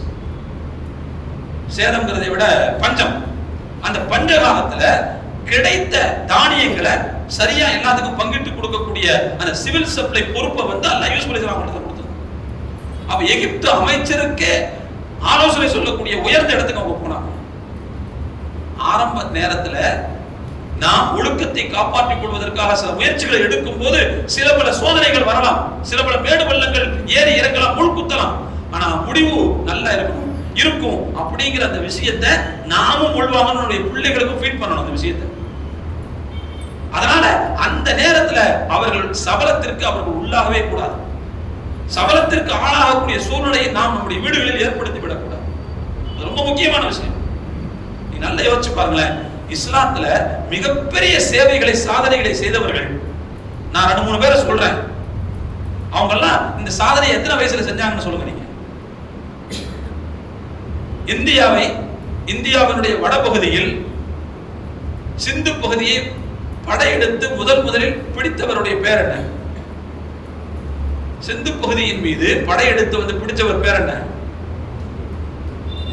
சேதம்ங்கிறதை விட பஞ்சம். அந்த பஞ்ச காலத்துல கிடைத்த தானியங்களை சரியா எல்லாத்துக்கும் பங்கிட்டு கொடுக்கக்கூடிய அந்த சிவில் சப்ளை பொறுப்பை வந்து அல்லாஹ் யூசுப் அலைஹிஸ்ஸலாம் கொடுத்தாங்க. அப்ப எகிப்து அமைச்சருக்கு ஆலோசனை சொல்லக்கூடிய உயர்ந்த இடத்துக்கு அவங்க போனாங்க. ஆரம்ப நேரத்துல நாம் ஒழுக்கத்தை காப்பாற்றிக் கொள்வதற்காக சில முயற்சிகளை எடுக்கும் போது சில பல சோதனைகள் வரலாம், சில பல மேடு பள்ளங்கள் ஏறி இறங்கலாம், முள்குத்தலாம். ஆனா முடிவு நல்லா இருக்கும் அப்படிங்கிற அந்த விஷயத்தை நாமும் உள்வாங்க நம்முடைய பிள்ளைகளுக்கும் ஃபீட் பண்ணணும் அந்த விஷயத்தை. அதனால அந்த நேரத்துல அவர்கள் சபலத்திற்கு அவர்கள் உள்ளாகவே கூடாது. சபலத்திற்கு ஆளாகக்கூடிய சூழ்நிலையை நாம் நம்முடைய வீடுகளில் ஏற்படுத்தி விடக்கூடாது. அது ரொம்ப முக்கியமான விஷயம். நீ நல்லா யோசிச்சு பாருங்களேன், இஸ்லாத்துல மிகப்பெரிய சேவைகளை சாதனைகளை செய்தவர்கள் நான் 2-3 பேரை சொல்றேன். அவங்க எல்லாம் இந்த சாதனை எத்தனை வயசுல செஞ்சாங்கன்னு சொல்லுங்க. நீங்க இந்தியாவினுடைய வடபகுதியில் சிந்து பகுதியை படையெடுத்து முதலில் பிடித்தவருடைய பேர் என்ன? சிந்து பகுதியின் மீது படையெடுத்து வந்து பிடிச்சவர் பேர் என்ன?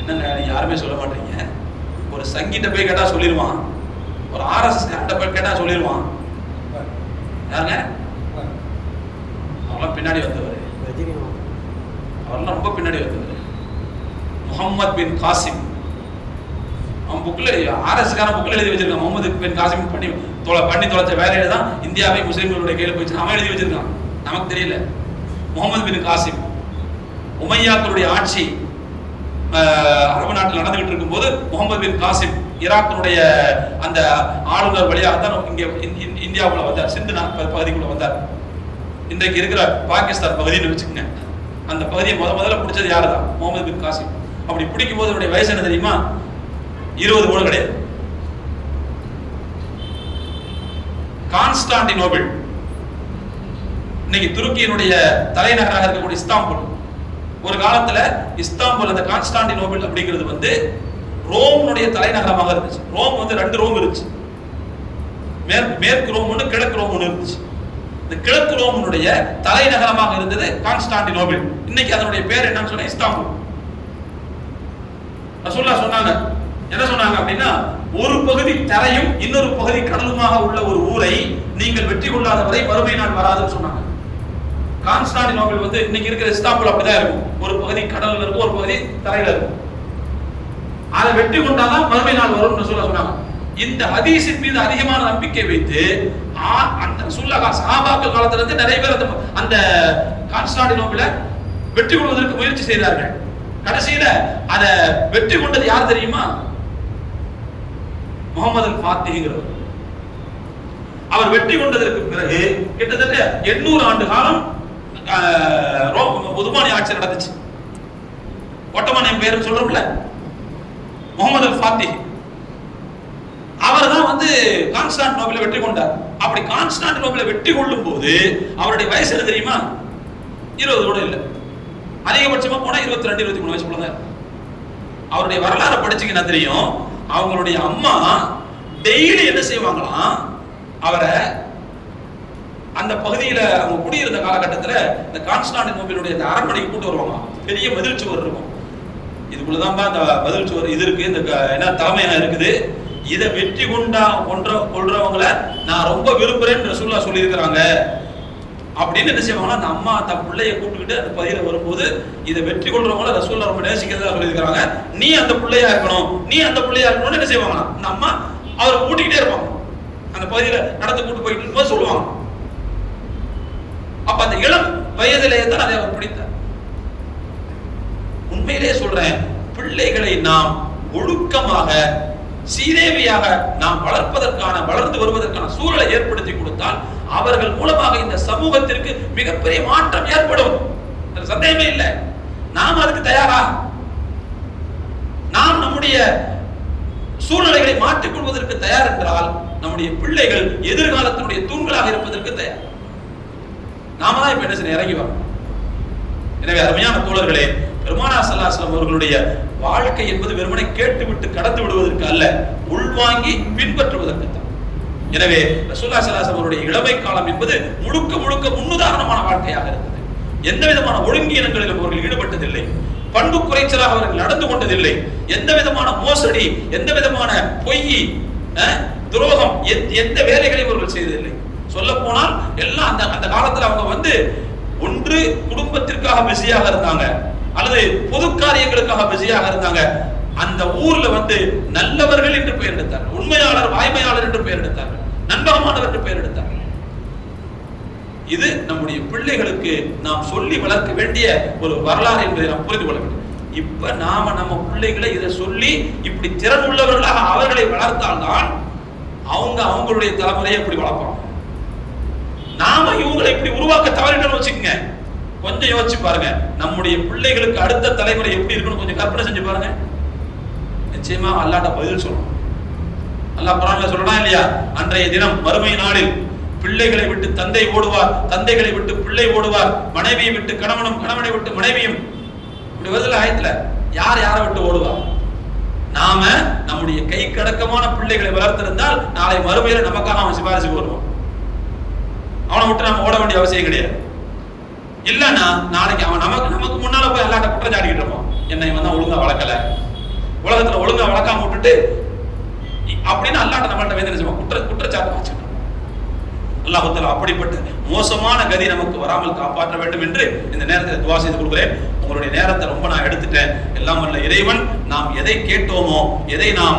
என்னங்க யாருமே சொல்ல மாட்டீங்க. ஒரு சங்கீட்ட போய் கேட்டா சொல்லிடுவான், ஒரு ஆர்எஸ்எஸ் காரட்ட போய் கேட்டா சொல்லிடுவான். யாருங்க? அவெல்லாம் பின்னாடி வந்தவர், அவெல்லாம் ரொம்ப பின்னாடி வந்தவர். முகமது பின் காசிம். அவன் புக்ல ஆர்எஸ் காரன் புக்ல எழுதி வச்சிருக்கான். முகமது பின் காசிம் பண்ணி தொலைச்ச வேலையில தான் இந்தியாவை முஸ்லிம்களுடைய கையில போயிடுச்சு. அவன் எழுதி வச்சிருக்கான், நமக்கு தெரியல. முகமது பின் காசிம் உமையாக்களுடைய ஆட்சி அரபு நாட்டில் நடந்துகிட்டு இருக்கும் போது முகமது பின் காசிம் ஈராக்கினுடைய அந்த ஆளுநர் வழியாக தான் இங்கே இந்தியாவுக்குள்ள வந்தார், சிந்து பகுதிக்குள்ள வந்தார். இன்றைக்கு இருக்கிற பாகிஸ்தான் பகுதின்னு வச்சுக்கோங்க. அந்த பகுதியை முதல்ல பிடிச்சது யாரு தான்? முகமது பின் காசிம். அப்படி பிடிக்கும் போது அவருடைய வயசு என்ன தெரியுமா? 20 கூட கிடையாது. கான்ஸ்டாண்டினோபிள், இன்னைக்கு துருக்கியினுடைய தலைநகராக இருக்கக்கூடிய இஸ்தாம்புல். ஒரு காலத்துல இஸ்தாம்புல், அந்த கான்ஸ்டாண்டினோபிள் அப்படிங்கிறது வந்து ரோமுடைய தலைநகரமாக இருந்துச்சு. ரோம் வந்து 2 ரோம் இருந்துச்சு, மேற்கு ரோம் ஒன்று, கிழக்கு ரோம் ஒன்று இருந்துச்சு. இந்த கிழக்கு ரோமுடைய தலைநகரமாக இருந்தது கான்ஸ்டாண்டினோபிள். இன்னைக்கு அதனுடைய பேர் என்னன்னு சொன்னா இஸ்தாம்புல். ரசூலுல்லாஹ் சொன்னாங்க, என்ன சொன்னாங்க அப்படின்னா, ஒரு பகுதி தரையும் இன்னொரு பகுதி கடலுமாக உள்ள ஒரு ஊரை நீங்கள் வெற்றி கொள்ளாத வரை மறுமை நாள் வராதுன்னு சொன்னாங்க. கான்ஸ்டாண்டினோபிள் வந்து இன்னைக்கு இருக்கிற இஸ்தான்புல் அப்படிதான் இருக்கும். ஒரு பகுதி கடல்ல இருக்கும், ஒரு பகுதி தரையில இருக்கும். அதை வெற்றி கொண்டாதான் மறுமை நாள் வரும்னு சொன்னாங்க. இந்த ஹதீஸின் மீது அதிகமான நம்பிக்கை வைத்து அந்த சஹாபாக்கள் காலத்துல இருந்து நிறைய பேர் அந்த கான்ஸ்டாண்டினோபிளை வெற்றி கொள்வதற்கு முயற்சி செய்தார்கள். கடைசியில அதை வெற்றி கொண்டது யார் தெரியுமா? முகமது அல் ஃபாத்திஹ்ங்கிறவர். அவர் வெற்றி கொண்டதற்கு பிறகு கிட்டத்தட்ட 800 ஆண்டு காலம் உதுமானிய ஆட்சி நடந்துச்சு. ஒட்டமானியம் பேரும் சொல்றோம்ல, முகமது அல் ஃபாத்திஹ் அவர் தான் வந்து கான்ஸ்டாண்டினோபிளை வெற்றி கொண்டார். அப்படி கான்ஸ்டாண்டினோபிளை வெற்றி கொள்ளும் போது அவருடைய வயசு என்ன தெரியுமா? 20 கூட இல்லை, அதிகபட்சமா போனா 22 23 வயசுக்குள்ள தான். அவருடைய வரலாறு படிச்சீங்கன்னா தெரியும். அவங்களுடைய அம்மா டெய்லி என்ன செய்வாங்களாம், அவரை அந்த பகுதியில அவங்க குடியிருந்த காலகட்டத்தில் இந்த கான்ஸ்டாண்டினோபிளுடைய இந்த அரண்மனைக்கு கூட்டு வருவாங்க. பெரிய மதில் சுவர் இருக்கும். இதுக்குள்ளதான் இந்த மதில் சுவர் இது இருக்கு, இந்த என்ன தலைமையா இருக்குது. இதை வெற்றி கொள்றவங்களை நான் ரொம்ப விரும்புறேன்னு ரசூலுல்லாஹ் சொல்லி இருக்கிறாங்க. அப்படின்னு என்ன செய்வாங்கன்னா, அந்த அம்மா தன் பிள்ளைய கூப்பிட்டுக்கிட்டு அந்த பகுதியில வரும்போது இதை வெற்றி கொள்றவங்கள ரசூலுல்லாஹ் ரொம்ப நேசிக்கிறதா சொல்லி இருக்கிறாங்க. நீ அந்த பிள்ளையா இருக்கணும், நீ அந்த பிள்ளையா இருக்கணும்னு என்ன செய்வாங்கன்னா, அந்த அம்மா அவரை கூட்டிக்கிட்டே இருப்பாங்க. அந்த பகுதியில நடந்து கூட்டு போயிட்டு இருக்கும்போது சொல்லுவாங்க. அப்ப அந்த இளம் வயதிலேயே தான் அதை அவர் பிடித்தார். உண்மையிலே சொல்றேன், பிள்ளைகளை நாம் ஒழுக்கமாக சீதேவியாக நாம் வளர்ந்து வருவதற்கான சூழலை ஏற்படுத்தி கொடுத்தால் அவர்கள் மூலமாக இந்த சமூகத்திற்கு மிகப்பெரிய மாற்றம் ஏற்படும், சந்தேகமே இல்லை. நாம் அதுக்கு தயாரா? நாம் நம்முடைய சூழ்நிலைகளை மாற்றிக் கொள்வதற்கு தயார் என்றால் நம்முடைய பிள்ளைகள் எதிர்காலத்தினுடைய தூண்களாக இருப்பதற்கு தயார். நாம தான் இப்ப என்ன செய்ய இறங்கி வரோம். எனவே அருமையான தோழர்களே, பெருமானார் ஸல்லல்லாஹு அலைஹி வஸல்லம் அவர்களுடைய வாழ்க்கை என்பது வெறுமனே கேட்டுவிட்டு கடந்து விடுவதற்கு அல்ல, உள்வாங்கி பின்பற்றுவதற்கு தான். எனவே ரசூலுல்லாஹி ஸல்லல்லாஹு அலைஹி வஸல்லம் அவருடைய இளமை காலம் என்பது முழுக்க முழுக்க முன்னுதாரணமான வாழ்க்கையாக இருந்தது. எந்த விதமான ஒழுங்கீனங்களிலும் அவர்கள் ஈடுபட்டதில்லை, பண்பு குறைச்சலாக அவர்கள் நடந்து கொண்டதில்லை, எந்த விதமான மோசடி, எந்த விதமான பொய், துரோகம், எந்த வேலைகளையும் அவர்கள் செய்ததில்லை. சொல்ல போனால் எல்லாம் அந்த காலத்துல அவங்க வந்து ஒன்று குடும்பத்திற்காக பிஸியாக இருந்தாங்க, அல்லது பொது காரியங்களுக்காக பிஸியாக இருந்தாங்க. அந்த ஊர்ல வந்து நல்லவர்கள் என்று பெயர் எடுத்தார்கள், உண்மையாளர் வாய்மையாளர் என்று பெயர் எடுத்தார்கள், நம்பகமானவர் என்று பெயர் எடுத்தார்கள். இது நம்முடைய பிள்ளைகளுக்கு நாம் சொல்லி வளர்க்க வேண்டிய ஒரு வரலாறு என்பதை நாம் புரிந்து கொள்ள வேண்டும். இப்ப நாம நம்ம பிள்ளைகளை இதை சொல்லி இப்படி திறன் உள்ளவர்களாக அவர்களை வளர்த்தால்தான் அவங்க அவங்களுடைய தலைமுறையை எப்படி வளர்ப்பாங்க. நாம இவங்களை இப்படி உருவாக்க தவறிட்டோம்னு வச்சுக்கோங்க, கொஞ்சம் யோசிச்சு பாருங்க, நம்முடைய பிள்ளைகளுக்கு அடுத்த தலைமுறை எப்படி இருக்கணும் கொஞ்சம் கற்பனை செஞ்சு பாருங்க. நிச்சயமா அல்லாஹ்ட்ட பதில் சொல்லணும். அல்லாஹ் குர்ஆன்ல சொல்றான் இல்லையா, அன்றைய தினம் மறுமை நாளில் பிள்ளைகளை விட்டு தந்தை ஓடுவார், தந்தைகளை விட்டு பிள்ளை ஓடுவார், மனைவியை விட்டு கணவனும், கணவனை விட்டு மனைவியும். இப்படி வருதுல ஆயத்துல, யார் யாரை விட்டு ஓடுவார்? நாம நம்முடைய கை கடக்கமான பிள்ளைகளை வளர்த்திருந்தால் நாளை மறுமையில நமக்காக அவன் சிபாரிசுக்கு வருவான். அவனை விட்டு நம்ம ஓட வேண்டிய அவசியம் கிடையாது. இல்லன்னா நாளைக்கு அவன் நமக்கு முன்னால போய் அல்லாஹ்ட்ட குற்றம் சாட்டிக்கிட்டு இருப்பான், என்னை இவன் தான் ஒழுங்கா வளர்க்கல, உலகத்துல ஒழுங்கா வளர்க்காம விட்டுட்டு அப்படின்னு அல்லாஹ்ட்ட நம்மள்ட்ட வேதனை செய்வான், குற்றச்சாட்டு வச்சுக்கிட்டு. அல்லாஹ் தஆலா அப்படிப்பட்ட மோசமான கதி நமக்கு வராமல் காப்பாற்ற வேண்டும் என்று இந்த நேரத்தில் துஆ செய்து கொள்கிறேன். உங்களுடைய நேரத்தை ரொம்ப நான் எடுத்துட்டேன். எல்லாம் வல்ல இறைவன் நாம் எதை கேட்டோமோ, எதை நாம்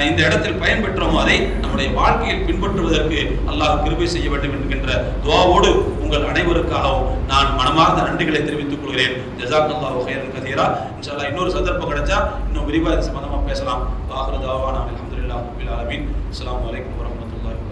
இந்த இடத்தில் பயன்பெற்றோமோ அதை நம்முடைய வாழ்க்கையில் பின்பற்றுவதற்கு அல்லாஹ் கிருபை செய்ய வேண்டும் என்கின்ற துஆவோடு உங்கள் அனைவருக்காகவும் நான் மனமார்ந்த நன்றிகளை தெரிவித்துக் கொள்கிறேன். ஜஸாக்கல்லாஹு கைரன் கதீரா. இன்ஷா அல்லாஹ் இன்னொரு சந்தர்ப்பம் கிடைச்சா இன்னும் விரிவாக சம்பந்தமா பேசலாம். ஆகிரு தாவானா அல்ஹம்துலில்லாஹி ரப்பில் ஆலமீன். அஸ்ஸலாமு அலைக்கும் வரஹ்மத்துல்லாஹி